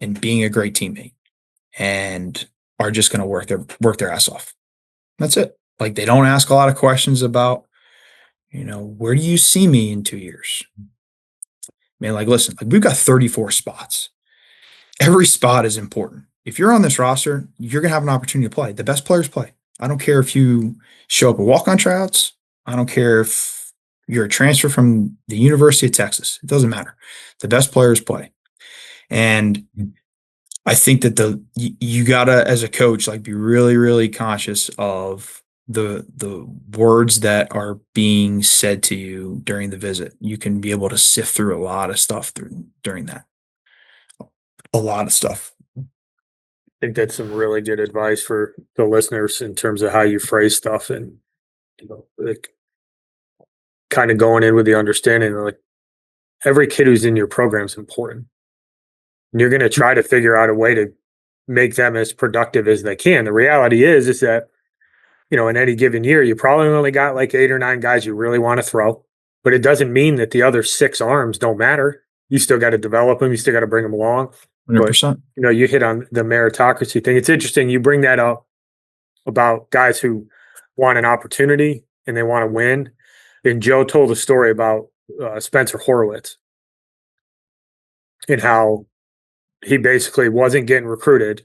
and being a great teammate, and are just going to work their ass off. That's it. Like, they don't ask a lot of questions about, Where do you see me in 2 years? Man, like, listen, like we've got 34 spots. Every spot is important. If you're on this roster, you're going to have an opportunity to play. The best players play. I don't care if you show up at walk-on tryouts. I don't care if you're a transfer from the University of Texas. It doesn't matter. The best players play. And I think that you gotta, as a coach, like be really, really conscious of the words that are being said to you during the visit. You can be able to sift through a lot of stuff during that. A lot of stuff. I think that's some really good advice for the listeners in terms of how you phrase stuff, and like kind of going in with the understanding that like every kid who's in your program is important. And you're going to try to figure out a way to make them as productive as they can. The reality is that, in any given year, you probably only got like 8 or 9 guys you really want to throw, but it doesn't mean that the other 6 arms don't matter. You still got to develop them. You still got to bring them along. 100%. But, you hit on the meritocracy thing. It's interesting. You bring that up about guys who want an opportunity and they want to win. And Joe told a story about Spencer Horowitz and how he basically wasn't getting recruited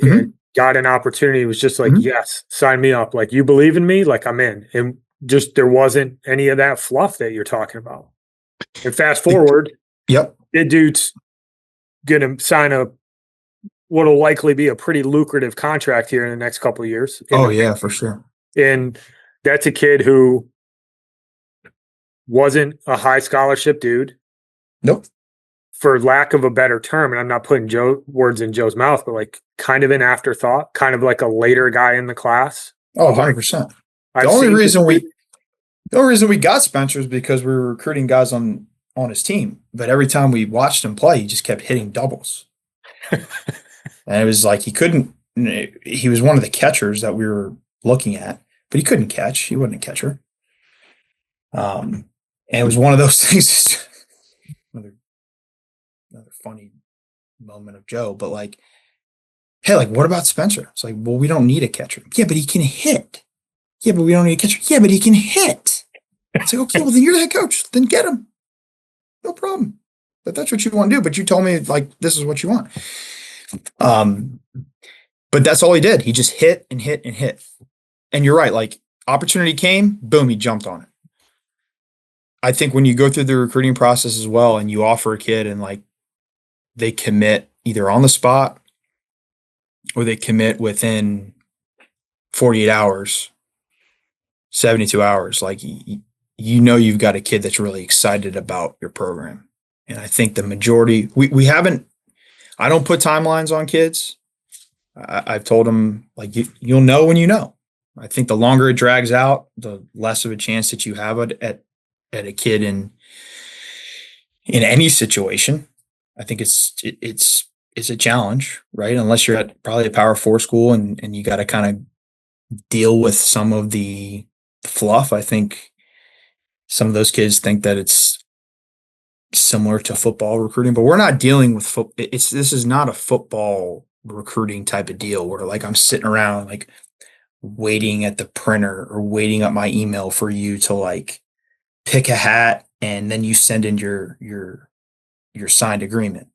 and got an opportunity. He was just like, yes, sign me up. Like, you believe in me? Like, I'm in. And just there wasn't any of that fluff that you're talking about. And fast forward, the dude's going to sign what'll likely be a pretty lucrative contract here in the next couple of years. For sure. And that's a kid who wasn't a high scholarship dude. Nope. For lack of a better term, and I'm not putting words in Joe's mouth, but like kind of an afterthought, kind of like a later guy in the class. Oh, 100%. The only reason we got Spencer is because we were recruiting guys on his team. But every time we watched him play, he just kept hitting doubles. And it was like he was one of the catchers that we were looking at, but he couldn't catch. He wasn't a catcher. And it was one of those things. Another funny moment of Joe, but like, hey, like, what about Spencer? It's like, well, we don't need a catcher. Yeah, but he can hit. Yeah, but we don't need a catcher. Yeah, but he can hit. It's like, okay, well, then you're the head coach. Then get him. No problem. But that's what you want to do. But you told me, like, this is what you want. But that's all he did. He just hit and hit and hit. And you're right. Like, opportunity came, boom, he jumped on it. I think when you go through the recruiting process as well and you offer a kid and like they commit either on the spot or they commit within 48 hours, 72 hours, like you've got a kid that's really excited about your program. And I think the majority, we haven't, I don't put timelines on kids. I've told them, like, you'll know when you know. I think the longer it drags out, the less of a chance that you have at a kid in any situation. I think it's a challenge, right? Unless you're at probably a Power 4 school and you got to kind of deal with some of the fluff. I think some of those kids think that it's similar to football recruiting, but we're not dealing with this is not a football recruiting type of deal where like I'm sitting around like waiting at the printer or waiting up my email for you to like pick a hat and then you send in your signed agreement.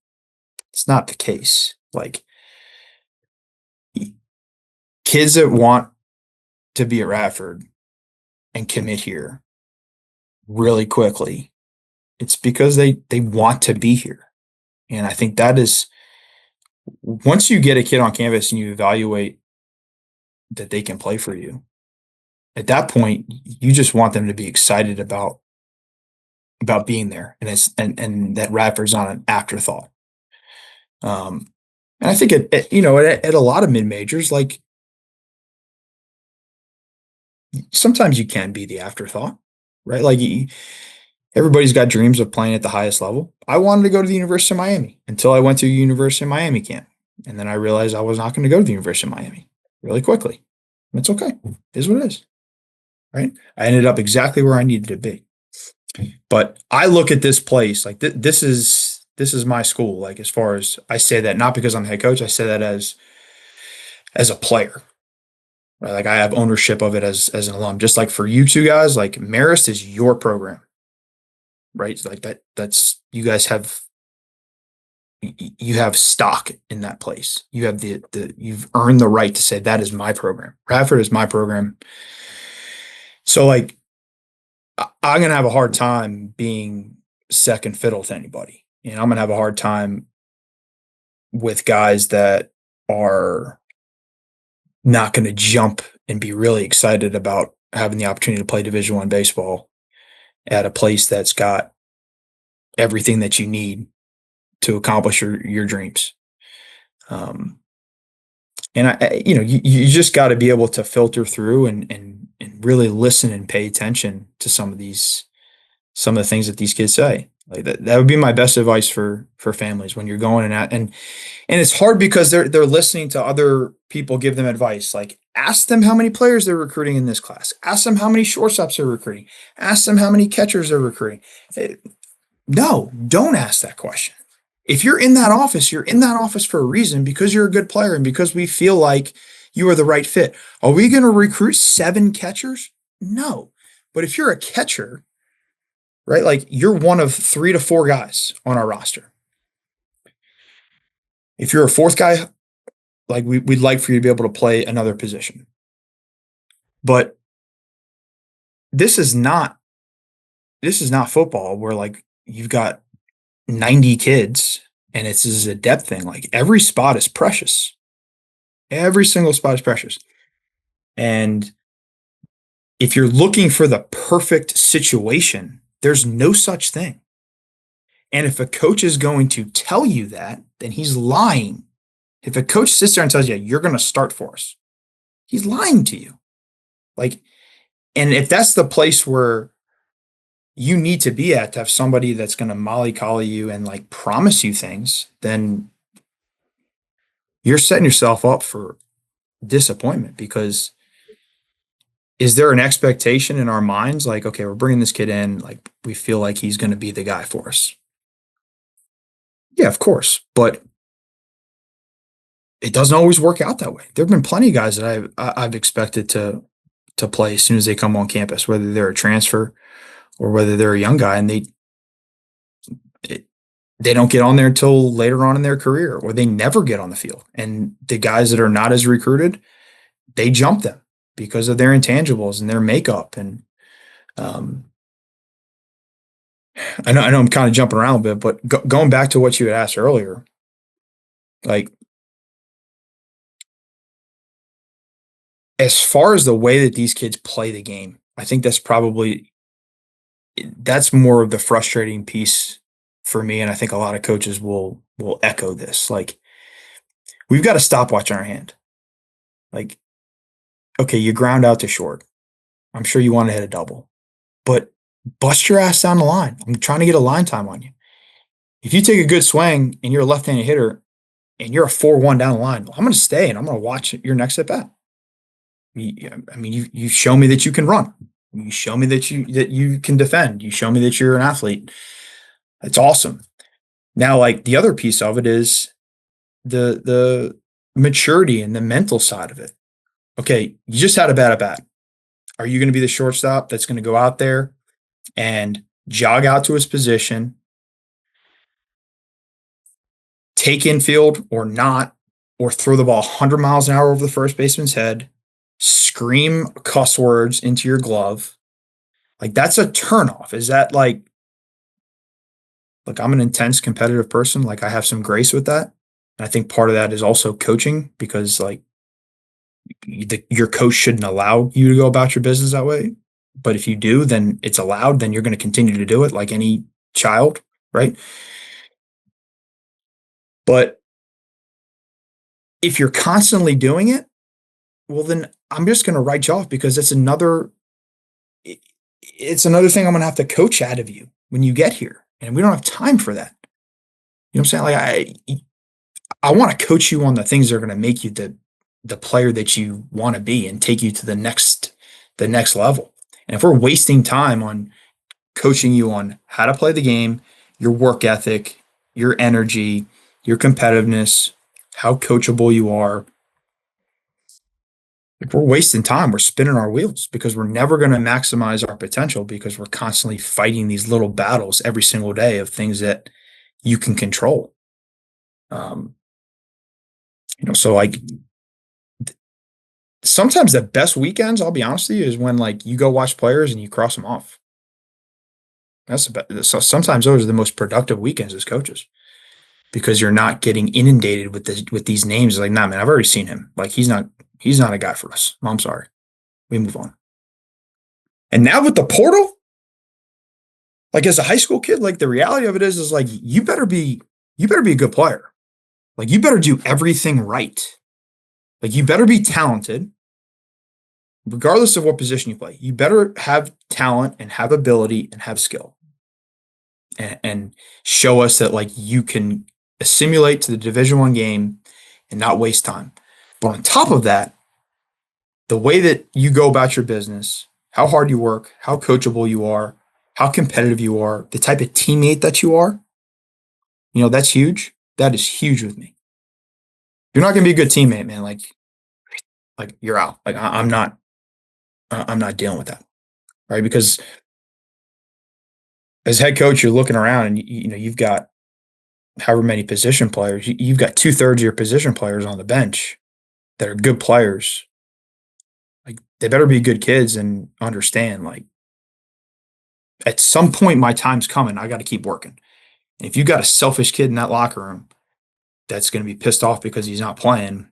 It's not the case. Like, kids that want to be at Radford and commit here really quickly, it's because they want to be here. And I think that is, once you get a kid on campus and you evaluate that they can play for you, at that point, you just want them to be excited about being there, and that Radford's not an afterthought. And I think at a lot of mid majors, like sometimes you can be the afterthought, right? Like everybody's got dreams of playing at the highest level. I wanted to go to the University of Miami until I went to University of Miami camp, and then I realized I was not going to go to the University of Miami really quickly. It's okay. It is what it is. Right? I ended up exactly where I needed to be. But I look at this place like this is my school. Like, as far as I say that, not because I'm the head coach, I say that as a player. right? Like I have ownership of it as an alum. Just like for you two guys, like Marist is your program, right? Like that's you guys have you have stock in that place. You have you've earned the right to say that is my program. Radford is my program. So like I'm gonna have a hard time being second fiddle to anybody. And I'm gonna have a hard time with guys that are not gonna jump and be really excited about having the opportunity to play Division One baseball at a place that's got everything that you need to accomplish your dreams. Um, and you just got to be able to filter through and really listen and pay attention to some of the things that these kids say. Like that would be my best advice for families when you're going and it's hard because they're listening to other people give them advice. Like ask them how many players they're recruiting in this class. Ask them how many shortstops they're recruiting. Ask them how many catchers they're recruiting. No, don't ask that question. If you're in that office, you're in that office for a reason because you're a good player and because we feel like you are the right fit. Are we going to recruit 7 catchers? No. But if you're a catcher, right, like you're one of 3 to 4 guys on our roster. If you're a 4th guy, like we'd like for you to be able to play another position. But this is not football where like you've got 90 kids and this is a depth thing. Like every spot is precious. Every single spot is precious. And if you're looking for the perfect situation, there's no such thing. And if a coach is going to tell you that, then he's lying. If a coach sits there and tells you, you're going to start for us, he's lying to you. Like, and if that's the place where you need to be at to have somebody that's going to mollycoddle you and like promise you things, then you're setting yourself up for disappointment because is there an expectation in our minds? Like, okay, we're bringing this kid in, like we feel like he's going to be the guy for us. Yeah, of course. But it doesn't always work out that way. There've been plenty of guys that I've expected to play as soon as they come on campus, whether they're a transfer or whether they're a young guy, and they don't get on there until later on in their career, or they never get on the field. And the guys that are not as recruited, they jump them because of their intangibles and their makeup. And I know I'm kind of jumping around a bit, but going back to what you had asked earlier, like as far as the way that these kids play the game, I think that's more of the frustrating piece for me. And I think a lot of coaches will echo this. Like, we've got a stopwatch on our hand. Like, okay, you ground out to short. I'm sure you want to hit a double, but bust your ass down the line. I'm trying to get a line time on you. If you take a good swing and you're a left-handed hitter and you're a 4-1 down the line, I'm going to stay and I'm going to watch your next at bat. I mean, you show me that you can run. You show me that you can defend. You show me that you're an athlete. That's awesome. Now, like the other piece of it is the maturity and the mental side of it. Okay, you just had a bad at bat. Are you going to be the shortstop that's going to go out there and jog out to his position, take infield or not, or throw the ball 100 miles an hour over the first baseman's head, scream cuss words into your glove? Like, that's a turnoff. Is that like I'm an intense competitive person. Like, I have some grace with that. And I think part of that is also coaching, because like your coach shouldn't allow you to go about your business that way. But if you do, then it's allowed, then you're going to continue to do it like any child, right? But if you're constantly doing it, well, then I'm just going to write you off, because it's another thing I'm going to have to coach out of you when you get here. And we don't have time for that. You know what I'm saying? Like I want to coach you on the things that are going to make you the player that you want to be and take you to the next level. And if we're wasting time on coaching you on how to play the game, your work ethic, your energy, your competitiveness, how coachable you are, Like, we're wasting time. We're spinning our wheels because we're never going to maximize our potential because we're constantly fighting these little battles every single day of things that you can control. So like sometimes the best weekends, I'll be honest with you, is when like you go watch players and you cross them off. So sometimes those are the most productive weekends as coaches because you're not getting inundated with these names. Like, nah, man, I've already seen him. Like, he's not a guy for us. I'm sorry. We move on. And now with the portal, like as a high school kid, like the reality of it is like you better be a good player. Like, you better do everything right. Like, you better be talented, regardless of what position you play. You better have talent and have ability and have skill, and show us that like you can assimilate to the Division I game and not waste time. But on top of that, the way that you go about your business, how hard you work, how coachable you are, how competitive you are, the type of teammate that you are, that's huge. That is huge with me. You're not going to be a good teammate, man. Like you're out. Like, I'm not dealing with that. Right. Because as head coach, you're looking around and you've got however many position players, you've got 2/3 of your position players on the bench that are good players. Like, they better be good kids and understand, like, at some point my time's coming. I got to keep working. And if you got a selfish kid in that locker room that's going to be pissed off because he's not playing,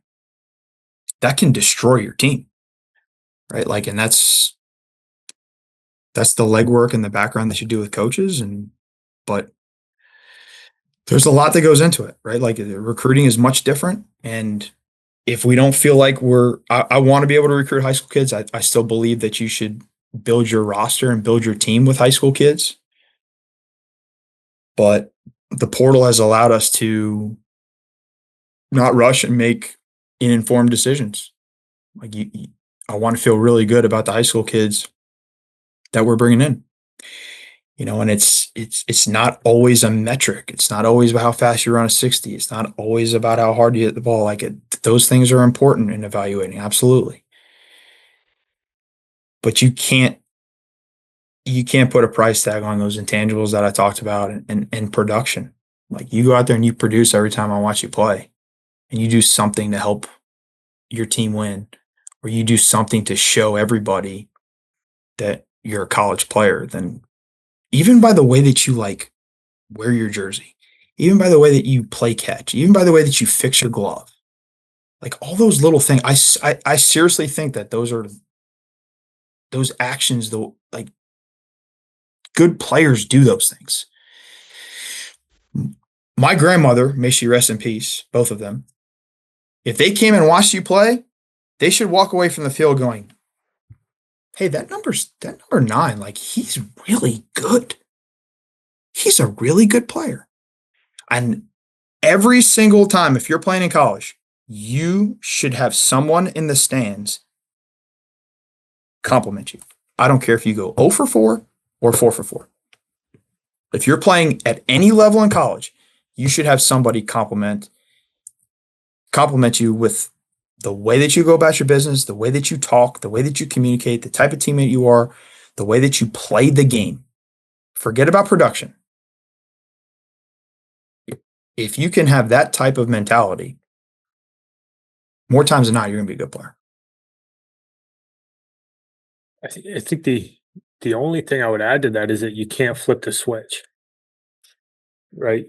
that can destroy your team. Right. Like, and that's the legwork and the background that you do with coaches. But there's a lot that goes into it, right? Like, recruiting is much different. And if we don't feel like I want to be able to recruit high school kids, I still believe that you should build your roster and build your team with high school kids. But the portal has allowed us to not rush and make informed decisions. Like, I want to feel really good about the high school kids that we're bringing in. And it's not always a metric. It's not always about how fast you run a 60. It's not always about how hard you hit the ball. Like, those things are important in evaluating, absolutely. But you can't put a price tag on those intangibles that I talked about and production. Like, you go out there and you produce every time I watch you play, and you do something to help your team win, or you do something to show everybody that you're a college player, then even by the way that you like wear your jersey, even by the way that you play catch, even by the way that you fix your glove, like all those little things, I seriously think that those actions, though, like, good players do those things. My grandmother, may she rest in peace, both of them, if they came and watched you play, they should walk away from the field going, hey, that number 9, like, he's really good. He's a really good player. And every single time, if you're playing in college, you should have someone in the stands compliment you. I don't care if you go 0 for 4 or 4 for 4. If you're playing at any level in college, you should have somebody compliment you with the way that you go about your business, the way that you talk, the way that you communicate, the type of teammate you are, the way that you play the game. Forget about production. If you can have that type of mentality, more times than not, you're going to be a good player. I think the only thing I would add to that is that you can't flip the switch, right?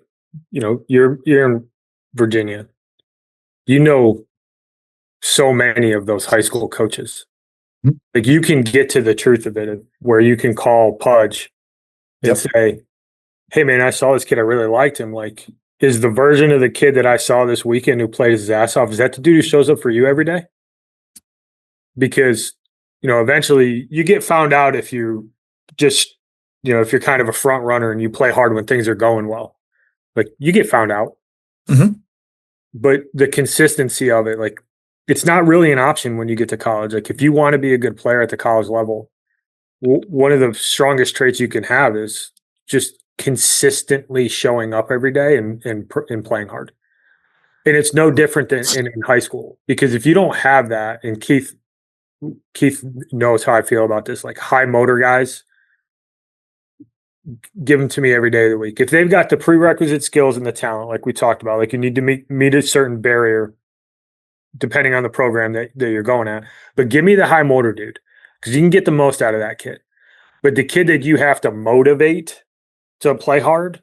You're in Virginia. So many of those high school coaches. Mm-hmm. Like, you can get to the truth of it, where you can call Pudge and say, hey, man, I saw this kid. I really liked him. Like, is the version of the kid that I saw this weekend who played his ass off, is that the dude who shows up for you every day? Because, eventually you get found out if you just, if you're kind of a front runner and you play hard when things are going well. Like, you get found out. Mm-hmm. But the consistency of it, like, it's not really an option when you get to college. Like, if you want to be a good player at the college level, one of the strongest traits you can have is just consistently showing up every day and playing hard. And it's no different than in high school, because if you don't have that, and Keith Keith knows how I feel about this. Like high motor guys, give them to me every day of the week. If they've got the prerequisite skills and the talent, like we talked about, like you need to meet a certain barrier depending on the program that you're going at. But give me the high motor dude, because you can get the most out of that kid. But the kid that you have to motivate to play hard,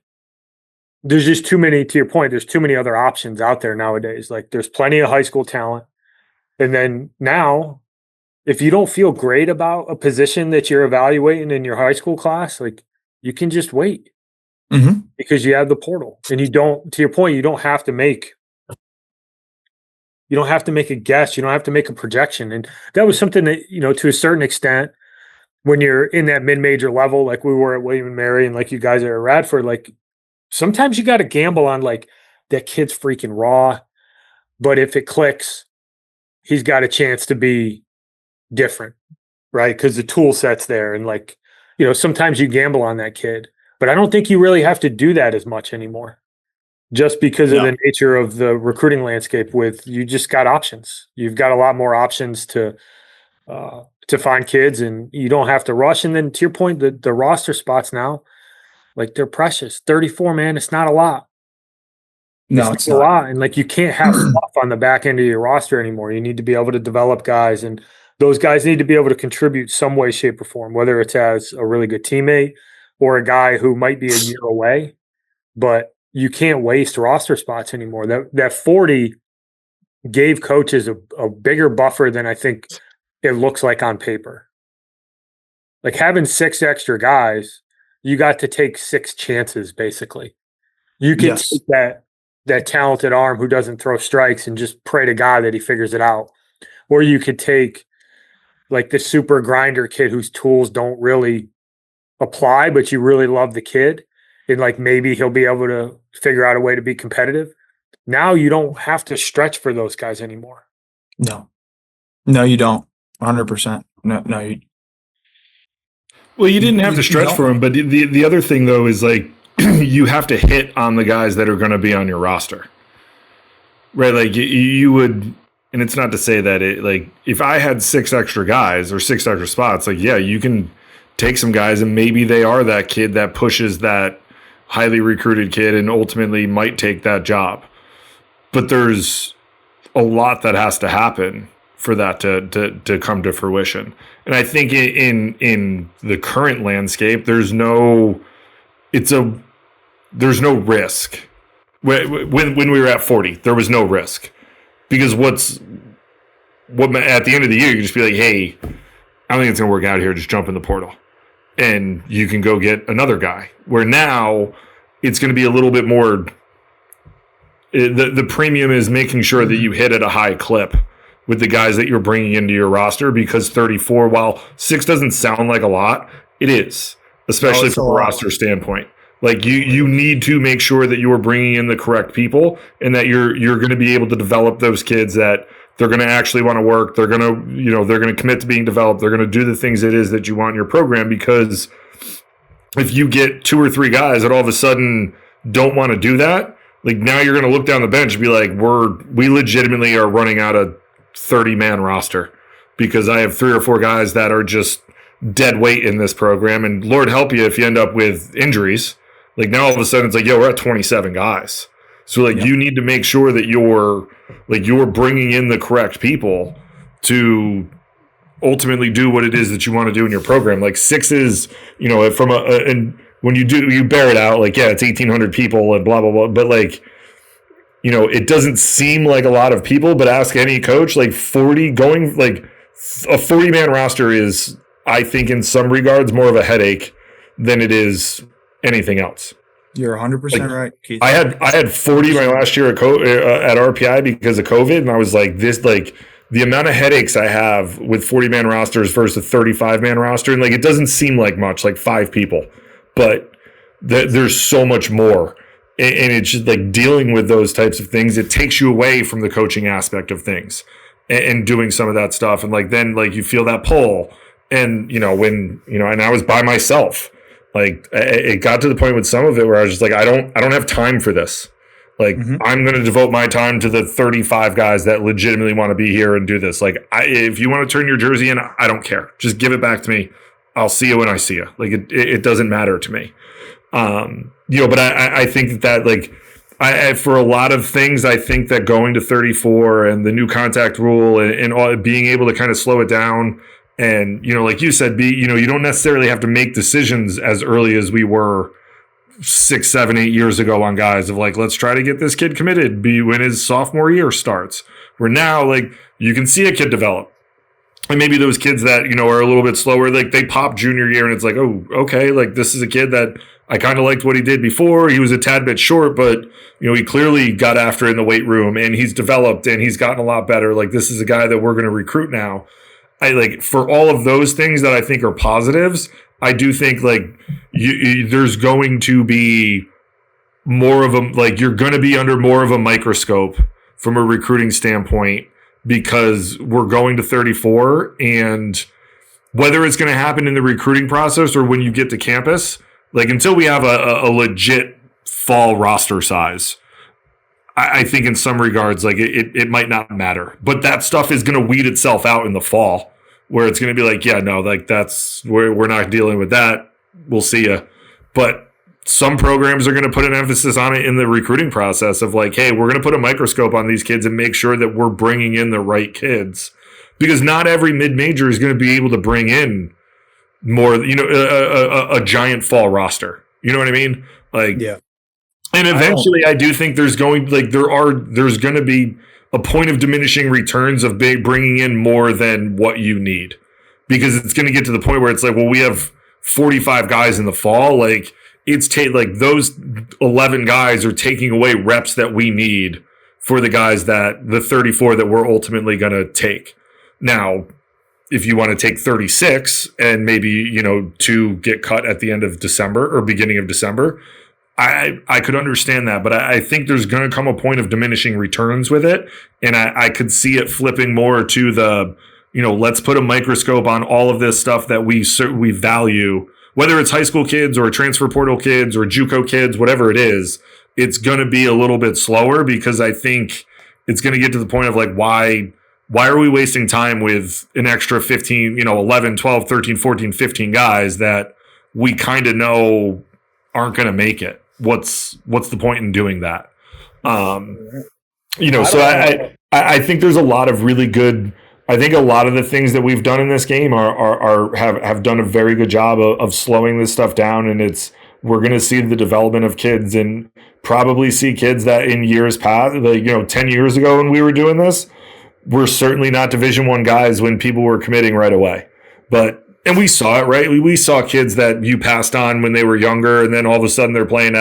there's just too many, to your point, there's too many other options out there nowadays. Like there's plenty of high school talent. And then now, if you don't feel great about a position that you're evaluating in your high school class, like you can just wait because you have the portal. And you don't, to your point, you don't have to make a guess. You don't have to make a projection. And that was something that, to a certain extent, when you're in that mid-major level, like we were at William and Mary and like you guys are at Radford, like sometimes you got to gamble on like that kid's freaking raw, but if it clicks, he's got a chance to be different, right? Because the tool set's there. And like, sometimes you gamble on that kid, but I don't think you really have to do that as much anymore just because of the nature of the recruiting landscape you just got options. You've got a lot more options to find kids and you don't have to rush. And then to your point, the roster spots now, like they're precious. 34, man, it's not a lot. No, it's a lot. And like you can't have fluff on the back end of your roster anymore. You need to be able to develop guys, and those guys need to be able to contribute some way, shape, or form, whether it's as a really good teammate or a guy who might be a year away. But you can't waste roster spots anymore. That 40 gave coaches a bigger buffer than I think it looks like on paper. Like having 6 extra guys, you got to take 6 chances, basically. You can take that talented arm who doesn't throw strikes and just pray to God that he figures it out. Or you could take like the super grinder kid whose tools don't really apply, but you really love the kid. And like maybe he'll be able to figure out a way to be competitive. Now you don't have to stretch for those guys anymore. No, you don't. 100%. No, you. Well, you didn't have to stretch for him, but the other thing though is like you have to hit on the guys that are going to be on your roster, right? Like you would, and it's not to say that it like if I had 6 extra guys or 6 extra spots, like yeah, you can take some guys and maybe they are that kid that pushes that highly recruited kid and ultimately might take that job. But there's a lot that has to happen for that to come to fruition. And I think in the current landscape, there's no risk. When we were at 40, there was no risk. Because what at the end of the year, you can just be like, hey, I don't think it's going to work out here. Just jump in the portal. And you can go get another guy. Where now it's going to be a little bit more. The premium is making sure that you hit at a high clip with the guys that you're bringing into your roster, because 34, while 6 doesn't sound like a lot, it is, especially from a roster standpoint. Like you need to make sure that you are bringing in the correct people and that you're going to be able to develop those kids that they're going to actually want to work. They're going to, they're going to commit to being developed. They're going to do the things it is that you want in your program, because if you get 2 or 3 guys that all of a sudden don't want to do that, like now you're going to look down the bench and be like, we legitimately are running out of 30-man roster because I have 3 or 4 guys that are just dead weight in this program. And Lord help you if you end up with injuries. Like now all of a sudden it's like, yo, we're at 27 guys. So like you need to make sure that you're bringing in the correct people to ultimately do what it is that you want to do in your program. Like 6 is, from and when you bear it out, like, yeah, it's 1,800 people and blah, blah, blah. But like, it doesn't seem like a lot of people, but ask any coach, like 40 going, like a 40-man roster is, I think in some regards, more of a headache than it is anything else. You're 100% right, Keith. I had 40 my last year at RPI because of COVID, and I was like, the amount of headaches I have with 40-man rosters versus a 35-man roster, and like it doesn't seem like much, like 5 people, but there's so much more. And it's just like dealing with those types of things. It takes you away from the coaching aspect of things and doing some of that stuff. And like, then like you feel that pull and, and I was by myself, like it got to the point with some of it where I was just like, I don't have time for this. Like, I'm going to devote my time to the 35 guys that legitimately want to be here and do this. Like, if you want to turn your jersey in, I don't care. Just give it back to me. I'll see you when I see you. Like, it doesn't matter to me. But I think that like, for a lot of things, I think that going to 34 and the new contact rule and all, being able to kind of slow it down and, like you said, you don't necessarily have to make decisions as early as we were 6, 7, 8 years ago on guys of like, let's try to get this kid committed when his sophomore year starts. Where now, like, you can see a kid develop. And maybe those kids that, are a little bit slower, like they pop junior year and it's like, oh, okay, like this is a kid that I kind of liked what he did before. He was a tad bit short, but, he clearly got after it in the weight room and he's developed and he's gotten a lot better. Like, this is a guy that we're going to recruit now. For all of those things that I think are positives, I do think like there's going to be more of a, like, you're going to be under more of a microscope from a recruiting standpoint because we're going to 34, and whether it's going to happen in the recruiting process or when you get to campus, like until we have a legit fall roster size, I think in some regards, like it might not matter, but that stuff is going to weed itself out in the fall where it's going to be like, yeah, no, like that's where we're not dealing with that. We'll see ya. But some programs are going to put an emphasis on it in the recruiting process of like, hey, we're going to put a microscope on these kids and make sure that we're bringing in the right kids, because not every mid-major is going to be able to bring in more, a giant fall roster. You know what I mean? Like, yeah. And eventually I do think there's going to be a point of diminishing returns of bringing in more than what you need, because it's going to get to the point where it's like, well, we have 45 guys in the fall. Like like those 11 guys are taking away reps that we need for the guys the 34 that we're ultimately going to take. Now, if you want to take 36 and maybe, 2 get cut at the end of December or beginning of December, I could understand that, but I think there's going to come a point of diminishing returns with it. And I could see it flipping more to the, let's put a microscope on all of this stuff that we value, whether it's high school kids or transfer portal kids or JUCO kids, whatever it is. It's going to be a little bit slower because I think it's going to get to the point of like, why are we wasting time with an extra 15, 11, 12, 13, 14, 15 guys that we kind of know aren't going to make it? What's the point in doing that? So I think there's a lot of really good. I think a lot of the things that we've done in this game have done a very good job of slowing this stuff down, and we're going to see the development of kids and probably see kids that in years past, 10 years ago when we were doing this, we're certainly not Division I guys when people were committing right away, and we saw it, right? We saw kids that you passed on when they were younger, and then all of a sudden they're playing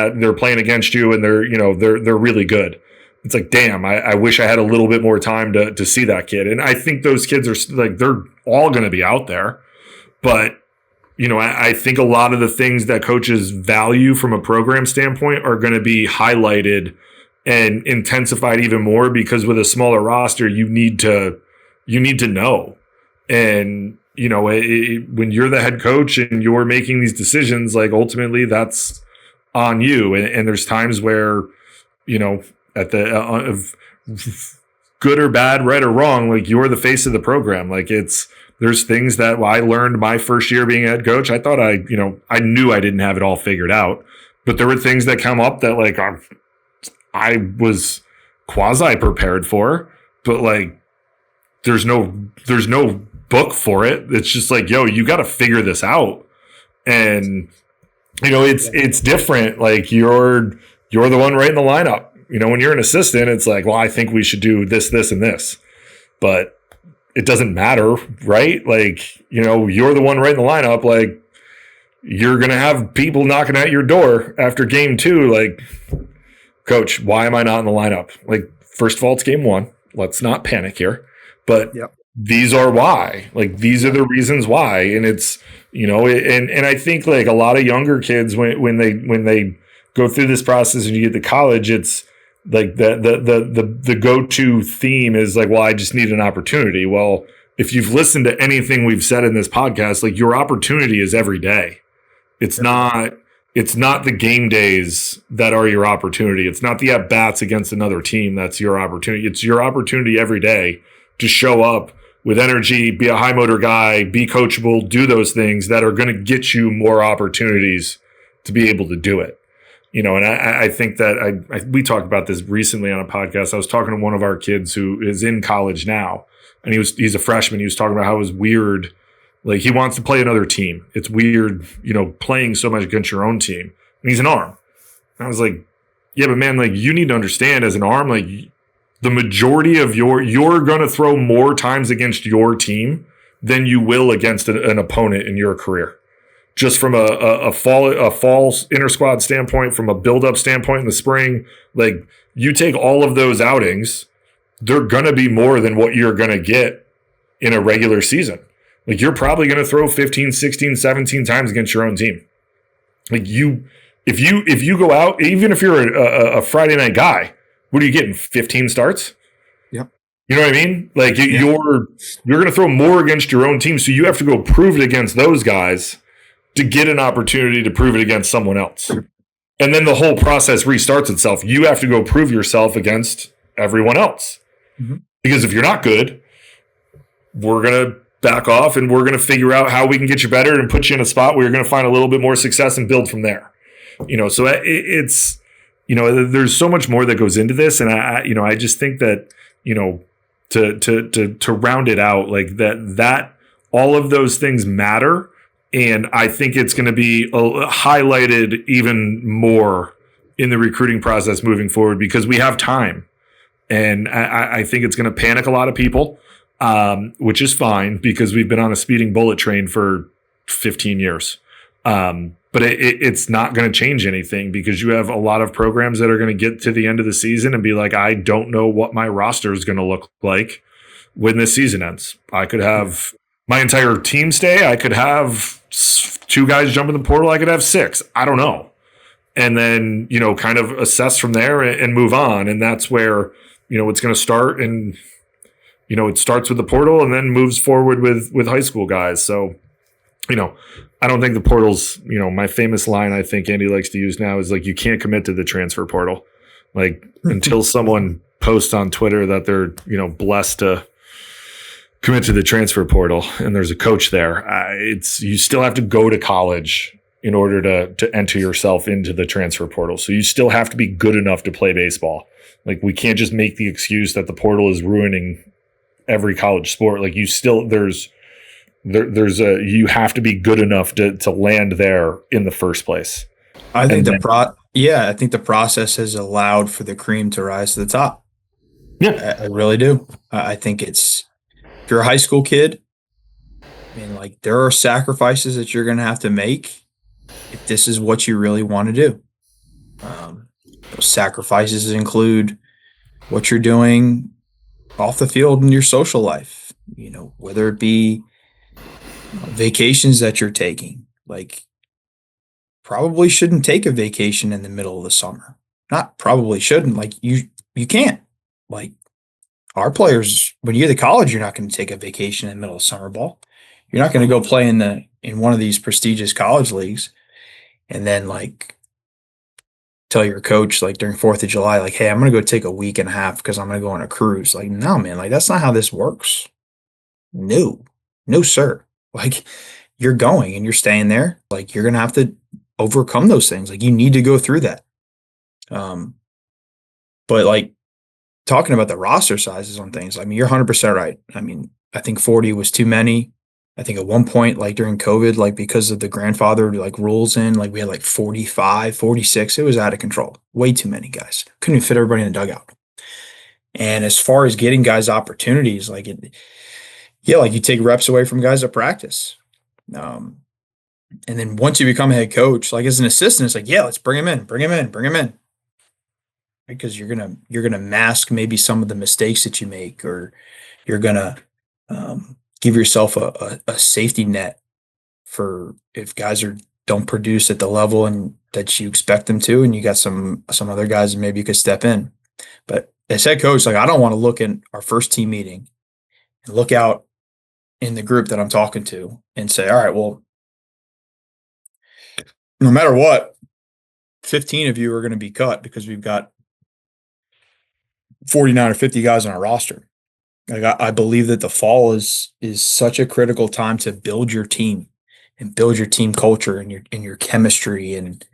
against you, and they're really good. It's like, damn, I wish I had a little bit more time to see that kid. And I think those kids are like, they're all going to be out there, but I think a lot of the things that coaches value from a program standpoint are going to be highlighted and intensified even more, because with a smaller roster, you need to know. And when you're the head coach and you're making these decisions, like ultimately that's on you. And there's times where, at the of good or bad, right or wrong, like you're the face of the program. Like there's things that I learned my first year being a head coach. I thought I knew I didn't have it all figured out, but there were things that come up that like I was quasi prepared for, but like there's no book for it. It's just like, yo, you got to figure this out. And it's different. Like you're the one writing the lineup. When you're an assistant, it's like, well, I think we should do this, this, and this, but it doesn't matter, right? Like, you're the one writing the lineup. Like, you're going to have people knocking at your door after game 2. Like, coach, why am I not in the lineup? Like, first of all, it's game 1. Let's not panic here. But these are why. Like, these are the reasons why. And it's, and I think like a lot of younger kids, when they go through this process and you get to college, it's like the go-to theme is like, well, I just need an opportunity. Well, if you've listened to anything we've said in this podcast, like your opportunity is every day. It's not it's not the game days that are your opportunity. It's not the at-bats against another team that's your opportunity. It's your opportunity every day to show up with energy, be a high motor guy, be coachable, do those things that are going to get you more opportunities to be able to do it. And I think that we talked about this recently on a podcast. I was talking to one of our kids who is in college now, and he's a freshman. He was talking about how it was weird. Like, he wants to play another team. It's weird, playing so much against your own team. And he's an arm. And I was like, yeah, but man, like, you need to understand as an arm, like, the majority of you're going to throw more times against your team than you will against an opponent in your career. Just from a fall inter squad standpoint, from a build-up standpoint in the spring, like, you take all of those outings, they're going to be more than what you're going to get in a regular season. Like, you're probably going to throw 15, 16, 17 times against your own team. Like, if you go out, even if you're a Friday night guy, what are you getting? 15 starts? Yep. You know what I mean? Like, you're going to throw more against your own team, so you have to go prove it against those guys to get an opportunity to prove it against someone else. And then the whole process restarts itself. You have to go prove yourself against everyone else. Mm-hmm. Because if you're not good, we're going to back off, and we're going to figure out how we can get you better and put you in a spot where you're going to find a little bit more success and build from there. So it's, there's so much more that goes into this. And I just think that, to round it out, like that all of those things matter. And I think it's going to be highlighted even more in the recruiting process moving forward, because we have time. And I think it's going to panic a lot of people. Which is fine, because we've been on a speeding bullet train for 15 years. But it's not going to change anything, because you have a lot of programs that are going to get to the end of the season and be like, I don't know what my roster is going to look like when this season ends. I could have my entire team stay. I could have 2 guys jump in the portal. I could have 6. I don't know. And then, kind of assess from there and move on. And that's where, it's going to start. And it starts with the portal and then moves forward with high school guys. So, I don't think the portal's, my famous line I think Andy likes to use now is like, you can't commit to the transfer portal. Like, until someone posts on Twitter that they're, blessed to commit to the transfer portal and there's a coach there, you still have to go to college in order to enter yourself into the transfer portal. So you still have to be good enough to play baseball. Like, we can't just make the excuse that the portal is ruining every college sport. Like, you still, you have to be good enough to land there in the first place. I think the process has allowed for the cream to rise to the top. Yeah, I really do. I think if you're a high school kid, like, there are sacrifices that you're going to have to make if this is what you really want to do. Those sacrifices include what you're doing off the field in your social life, whether it be vacations that you're taking. Like, probably shouldn't take a vacation in the middle of the summer. Not probably shouldn't. Like, you can't. Like, our players, when you get to college, you're not going to take a vacation in the middle of summer ball. You're not going to go play in one of these prestigious college leagues and then, like, tell your coach, like, during 4th of July, like, hey, I'm going to go take a week and a half because I'm going to go on a cruise. Like, no, man, like, that's not how this works. No, sir. Like, you're going and you're staying there. Like, you're going to have to overcome those things. Like, you need to go through that. But, like, talking about the roster sizes on things, you're 100% right. I think 40 was too many. I think at one point, like, during COVID, like, because of the grandfather, like, rules in, like, we had like 45, 46. It was out of control. Way too many guys. Couldn't even fit everybody in the dugout. And as far as getting guys opportunities, like, you take reps away from guys at practice. And then once you become a head coach, like, as an assistant, it's like, yeah, let's bring him in. Because you're gonna mask maybe some of the mistakes that you make, or you're gonna give yourself a safety net for if guys don't produce at the level and that you expect them to, and you got some other guys that maybe you could step in. But as head coach, like, I don't want to look in our first team meeting and look out in the group that I'm talking to and say, all right, well, no matter what, 15 of you are going to be cut because we've got 49 or 50 guys on our roster. Like I believe that the fall is such a critical time to build your team and build your team culture and your chemistry and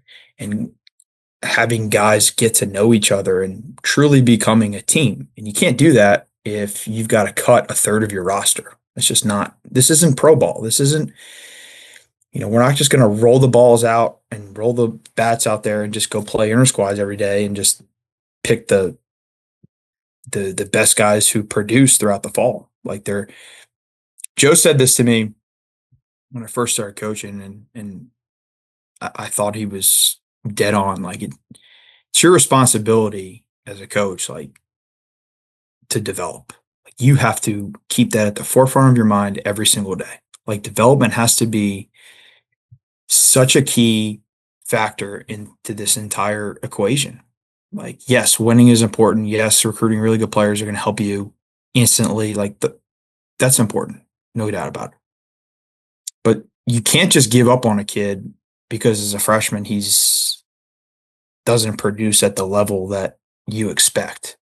having guys get to know each other and truly becoming a team. And you can't do that if you've got to cut a third of your roster. It's just not. This isn't pro ball. This isn't. We're not just going to roll the balls out and roll the bats out there and just go play inter squads every day and just pick the best guys who produce throughout the fall. Like Joe said this to me when I first started coaching, and I thought he was dead on. Like it's your responsibility as a coach, like to develop. Like you have to keep that at the forefront of your mind every single day. Like development has to be such a key factor into this entire equation. Like, yes, winning is important. Yes, recruiting really good players are going to help you instantly. Like that's important. No doubt about it. But you can't just give up on a kid because as a freshman, he's doesn't produce at the level that you expect.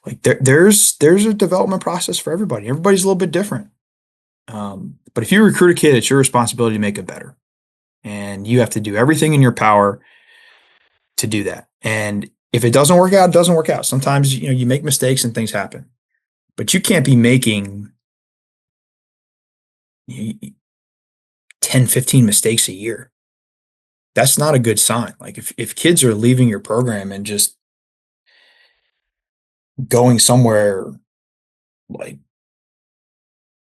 Like there's a development process for everybody. Everybody's a little bit different. But if you recruit a kid, it's your responsibility to make it better. And you have to do everything in your power to do that. And if it doesn't work out, it doesn't work out. Sometimes, you make mistakes and things happen. But you can't be making 10, 15 mistakes a year. That's not a good sign. Like if kids are leaving your program and just going somewhere like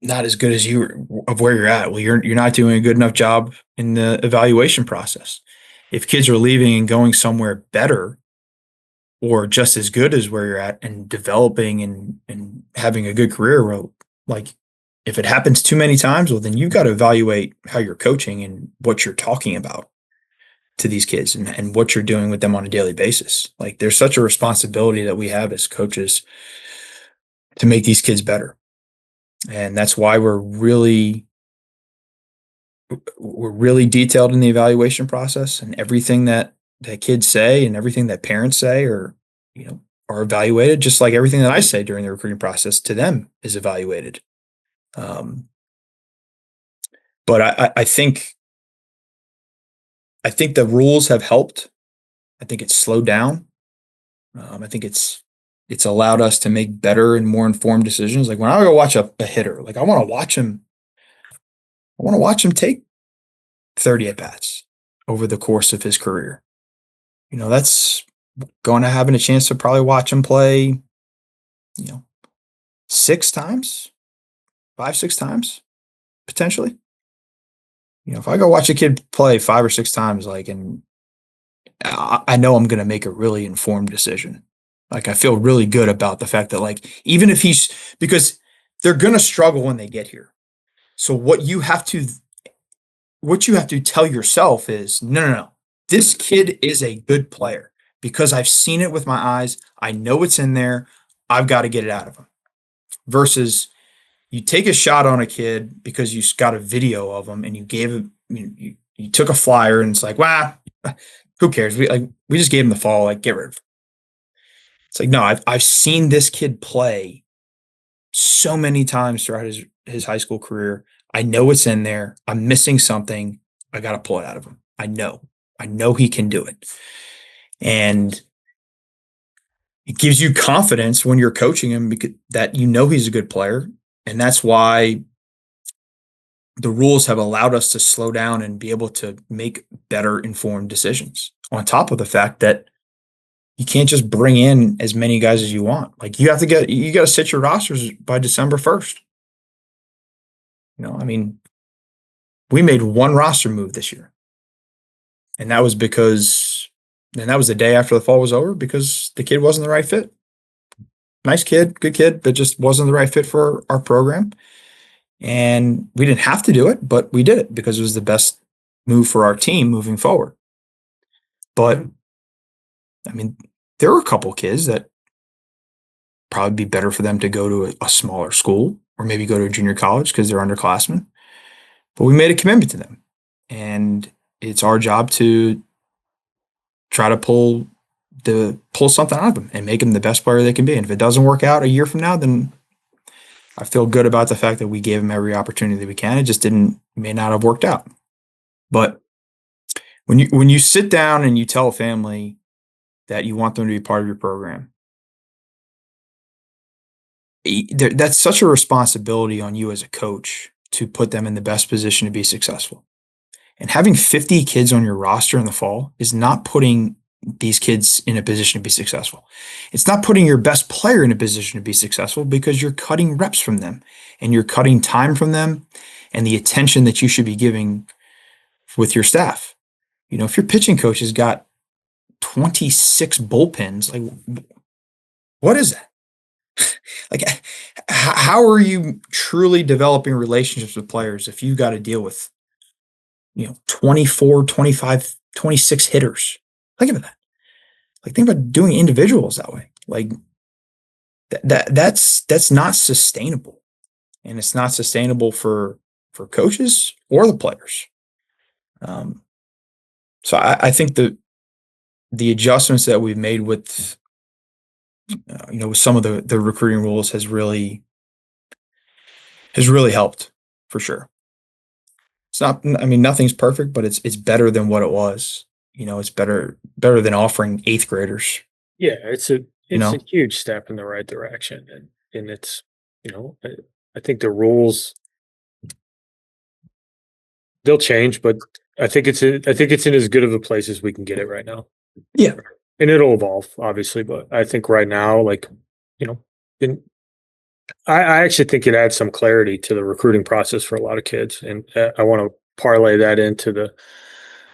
not as good as you of where you're at, well, you're not doing a good enough job in the evaluation process. If kids are leaving and going somewhere better or just as good as where you're at and developing and having a good career, well, like if it happens too many times, well, then you've got to evaluate how you're coaching and what you're talking about to these kids and what you're doing with them on a daily basis. Like there's such a responsibility that we have as coaches to make these kids better. And that's why we're really detailed in the evaluation process, and everything that kids say and everything that parents say are evaluated, just like everything that I say during the recruiting process to them is evaluated. But I think the rules have helped. I think it's slowed down. I think it's allowed us to make better and more informed decisions. Like when I go watch a hitter, like I want to watch him take 30 at bats over the course of his career. That's going to having a chance to probably watch him play, 6 times, 5, 6 times, potentially. If I go watch a kid play 5 or 6 times, and I know I'm going to make a really informed decision. Like I feel really good about the fact that even if because they're going to struggle when they get here. So what you have to tell yourself is, no. This kid is a good player because I've seen it with my eyes. I know it's in there. I've got to get it out of him. Versus you take a shot on a kid because you got a video of him and you gave him, you took a flyer and it's like, who cares? We just gave him the fall, get rid of him. It's like, no, I've seen this kid play so many times throughout his high school career. I know it's in there. I'm missing something. I got to pull it out of him. I know he can do it. And it gives you confidence when you're coaching him because that he's a good player. And that's why the rules have allowed us to slow down and be able to make better informed decisions, on top of the fact that you can't just bring in as many guys as you want. You got to set your rosters by December 1st. We made one roster move this year. And that was the day after the fall was over because the kid wasn't the right fit. Nice kid, good kid, but just wasn't the right fit for our program. And we didn't have to do it, but we did it because it was the best move for our team moving forward. But there were a couple kids that probably be better for them to go to a smaller school or maybe go to a junior college because they're underclassmen. But we made a commitment to them. And it's our job to try to pull something out of them and make them the best player they can be. And if it doesn't work out a year from now, then I feel good about the fact that we gave them every opportunity that we can. It just may not have worked out. But when you sit down and you tell a family that you want them to be part of your program, that's such a responsibility on you as a coach to put them in the best position to be successful. And having 50 kids on your roster in the fall is not putting these kids in a position to be successful. It's not putting your best player in a position to be successful, because you're cutting reps from them and you're cutting time from them and the attention that you should be giving with your staff. If your pitching coach has got 26 bullpens, like, what is that? Like, how are you truly developing relationships with players if you got to deal with 24, 25, 26 hitters? Think about that. Like, think about doing individuals that way. Like, that's not sustainable, and it's not sustainable for coaches or the players. So I think the adjustments that we've made with with some of the recruiting rules has really helped, for sure. It's not, nothing's perfect, but it's better than what it was. It's better than offering 8th graders. Yeah, it's a huge step in the right direction, and it's I think the rules, they'll change, but I think it's in as good of a place as we can get it right now. Yeah, and it'll evolve, obviously, but I think right now, I actually think it adds some clarity to the recruiting process for a lot of kids, and I want to parlay that into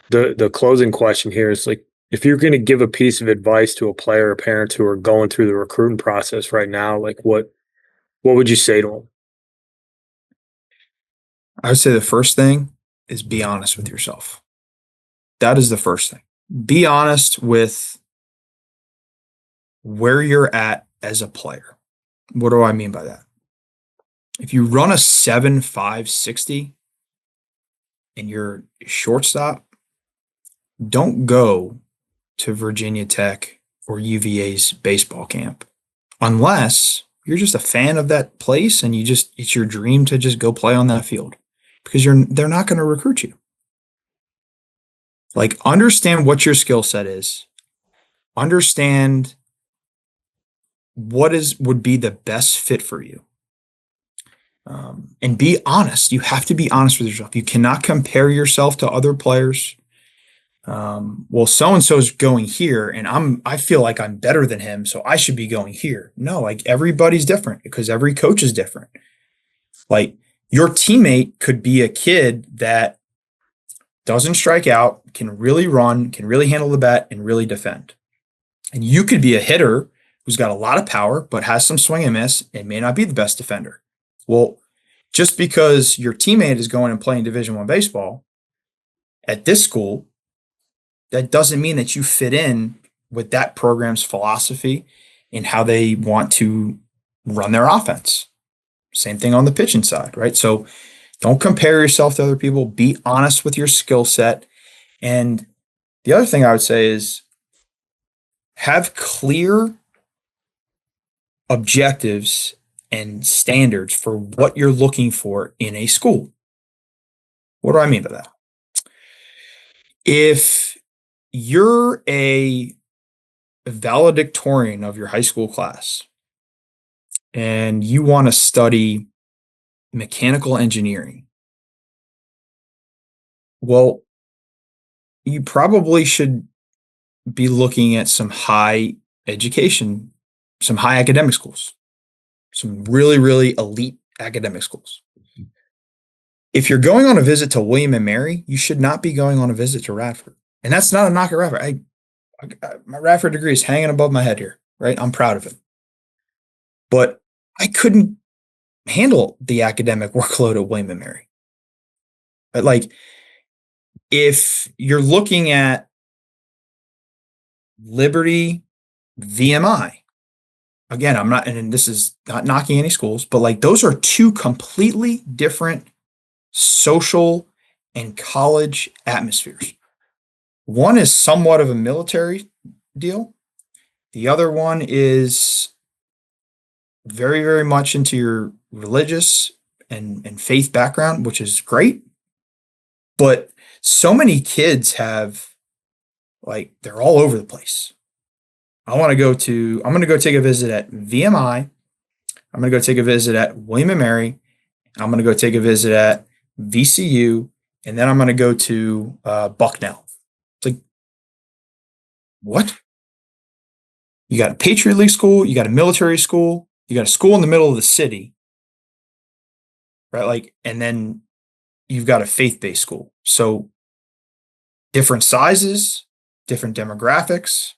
the closing question here. Is like, if you're going to give a piece of advice to a player or parents who are going through the recruiting process right now, like what would you say to them? I would say the first thing is be honest with yourself. That is the first thing. Be honest with where you're at as a player. What do I mean by that? If you run a 7.5 60 and you're shortstop, don't go to Virginia Tech or UVA's baseball camp unless you're just a fan of that place and it's your dream to just go play on that field, because they're not going to recruit you. Like, understand what your skill set is. Understand what would be the best fit for you. And be honest. You have to be honest with yourself. You cannot compare yourself to other players. Well, so-and-so is going here and I feel like I'm better than him, so I should be going here. No, like, everybody's different because every coach is different. Like, your teammate could be a kid that doesn't strike out, can really run, can really handle the bat, and really defend. And you could be a hitter who's got a lot of power, but has some swing and miss and may not be the best defender. Well, just because your teammate is going and playing Division I baseball at this school, that doesn't mean that you fit in with that program's philosophy and how they want to run their offense. Same thing on the pitching side, right? So don't compare yourself to other people. Be honest with your skill set. And the other thing I would say is have clear objectives and standards for what you're looking for in a school. What do I mean by that? If you're a valedictorian of your high school class and you want to study mechanical engineering, well, you probably should be looking at some high education, some high academic schools, some really, really elite academic schools. If you're going on a visit to William and Mary, you should not be going on a visit to Radford. And that's not a knock at Radford. My Radford degree is hanging above my head here, right? I'm proud of it. But I couldn't handle the academic workload at William and Mary. But like, if you're looking at Liberty, VMI, again, I'm not, and this is not knocking any schools, but like, those are two completely different social and college atmospheres. One is somewhat of a military deal. The other one is very, very much into your religious and faith background, which is great. But so many kids have, like, they're all over the place. I'm going to go take a visit at VMI. I'm going to go take a visit at William and Mary. I'm going to go take a visit at VCU. And then I'm going to go to Bucknell. It's like, what? You got a Patriot League school, you got a military school, you got a school in the middle of the city, right? Like, and then you've got a faith-based school. So different sizes, different demographics,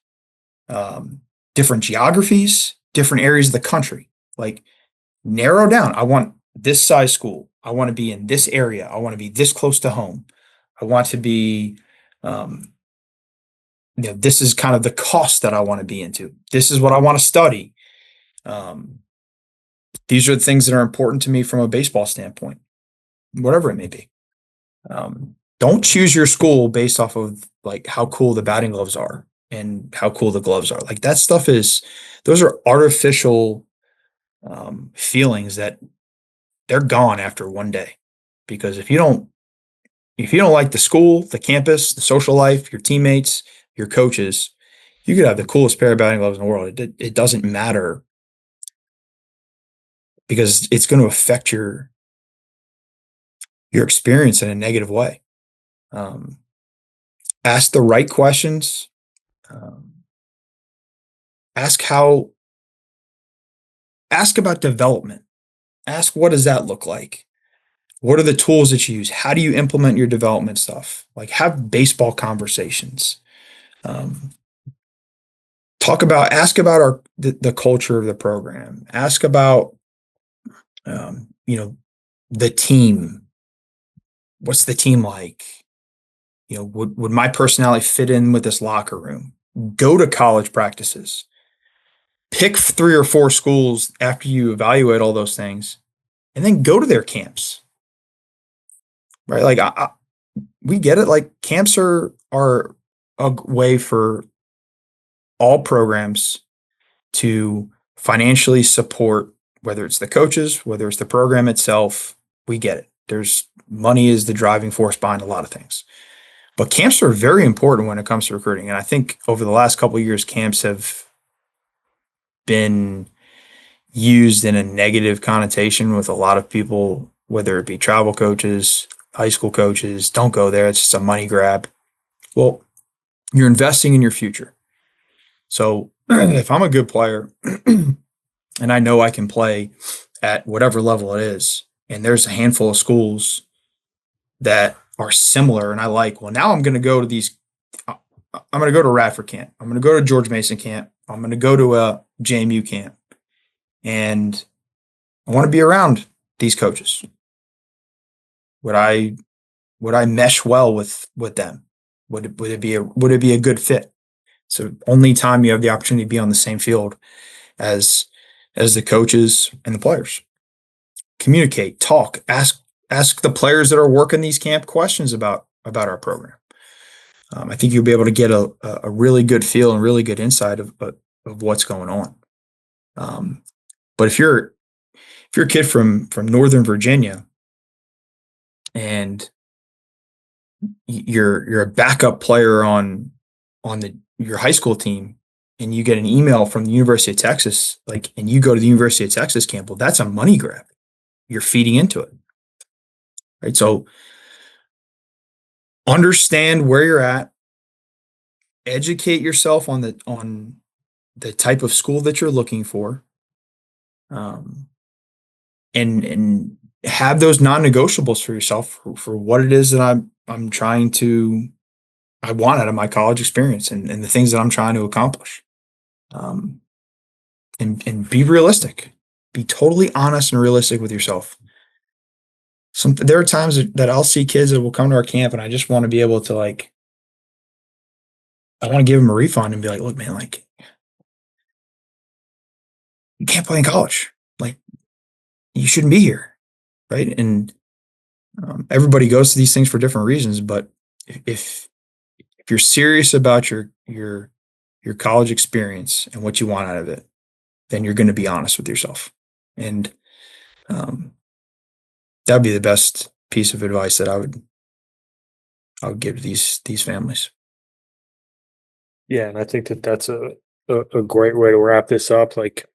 different geographies, different areas of the country. Like, narrow down. I want this size school. I want to be in this area. I want to be this close to home. I want to be, this is kind of the cost that I want to be into. This is what I want to study. These are the things that are important to me from a baseball standpoint, whatever it may be. Don't choose your school based off of like how cool the batting gloves are and how cool the gloves are. Like, that stuff those are artificial feelings that they're gone after one day. Because if you don't like the school, the campus, the social life, your teammates, your coaches, you could have the coolest pair of batting gloves in the world. It doesn't matter, because it's going to affect your experience in a negative way. Ask the right questions. Ask about development. Ask, what does that look like? What are the tools that you use? How do you implement your development stuff? Like, have baseball conversations. Ask about the culture of the program. Ask about, the team. What's the team like? Would my personality fit in with this locker room? Go to college practices. Pick 3 or 4 schools after you evaluate all those things, and then go to their camps. Right? Like, we get it. Like, camps are a way for all programs to financially support, whether it's the coaches, whether it's the program itself. We get it. Money is the driving force behind a lot of things. But camps are very important when it comes to recruiting. And I think over the last couple of years, camps have been used in a negative connotation with a lot of people, whether it be travel coaches, high school coaches. Don't go there. It's just a money grab. Well, you're investing in your future. So if I'm a good player and I know I can play at whatever level it is, and there's a handful of schools that are similar and I like, well, now I'm going to go to I'm going to go to Radford camp. I'm going to go to George Mason camp. I'm going to go to a JMU camp. And I want to be around these coaches. Would I mesh well with them? Would it be a good fit? So only time you have the opportunity to be on the same field as the coaches and the players. Communicate, talk, ask the players that are working these camp questions about our program. I think you'll be able to get a really good feel and really good insight of what's going on. But if you're a kid from Northern Virginia and you're a backup player on your high school team, and you get an email from the University of Texas, and you go to the University of Texas camp, well, that's a money grab. You're feeding into it, right? So understand where you're at, educate yourself on the type of school that you're looking for, and have those non-negotiables for yourself for what it is that I'm trying to, I want out of my college experience and the things that I'm trying to accomplish. And be realistic. Be totally honest and realistic with yourself. There are times that I'll see kids that will come to our camp and I just want to be able to, I want to give them a refund and be like, look, man, you can't play in college. You shouldn't be here. Right. And everybody goes to these things for different reasons. But if if you're serious about your college experience and what you want out of it, then you're going to be honest with yourself. And that'd be the best piece of advice that I would give these families. Yeah, and I think that's a great way to wrap this up. Like,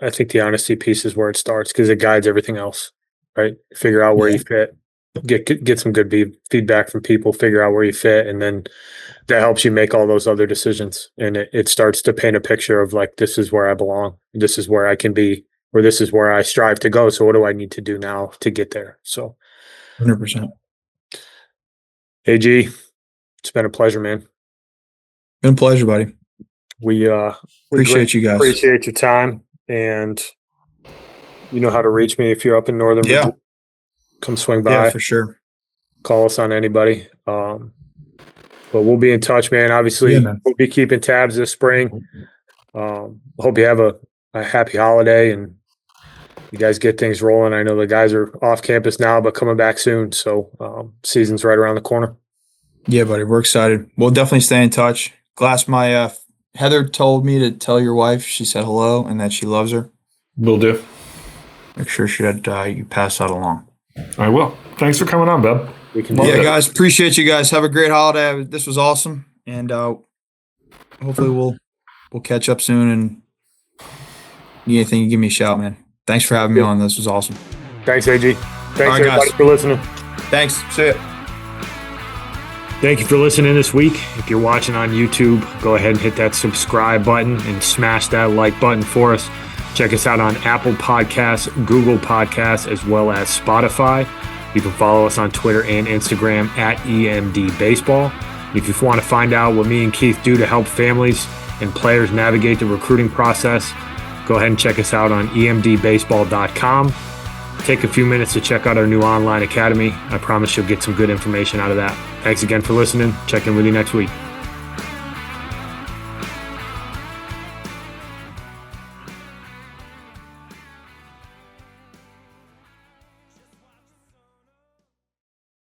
I think the honesty piece is where it starts because it guides everything else, right? Figure out where you fit, get some good feedback from people, figure out where you fit, and then that helps you make all those other decisions. And it starts to paint a picture of like, this is where I belong, this is where I can be, or this is where I strive to go. So what do I need to do now to get there? So 100%. AG, it's been a pleasure, man. Been a pleasure, buddy. We appreciate you guys. Appreciate your time, and you know how to reach me if you're up in Northern Virginia. Come swing by. Yeah, for sure. Call us on anybody. But we'll be in touch, man. Obviously, we'll be keeping tabs this spring. Hope you have a happy holiday and you guys get things rolling. I know the guys are off campus now, but coming back soon. So season's right around the corner. Yeah, buddy. We're excited. We'll definitely stay in touch. Glass, my Heather told me to tell your wife she said hello and that she loves her. Will do. Make sure you pass that along. I will. Thanks for coming on, Bub. Guys, appreciate you guys. Have a great holiday. This was awesome, and hopefully we'll catch up soon. And need anything, you give me a shout, man. Thanks for having me on. This was awesome. Thanks, AG. Thanks everybody guys. for listening. Thanks. See ya. Thank you for listening this week. If you're watching on YouTube, go ahead and hit that subscribe button and smash that like button for us. Check us out on Apple Podcasts, Google Podcasts, as well as Spotify. You can follow us on Twitter and Instagram at EMD Baseball. If you want to find out what me and Keith do to help families and players navigate the recruiting process, go ahead and check us out on emdbaseball.com. Take a few minutes to check out our new online academy. I promise you'll get some good information out of that. Thanks again for listening. Check in with you next week.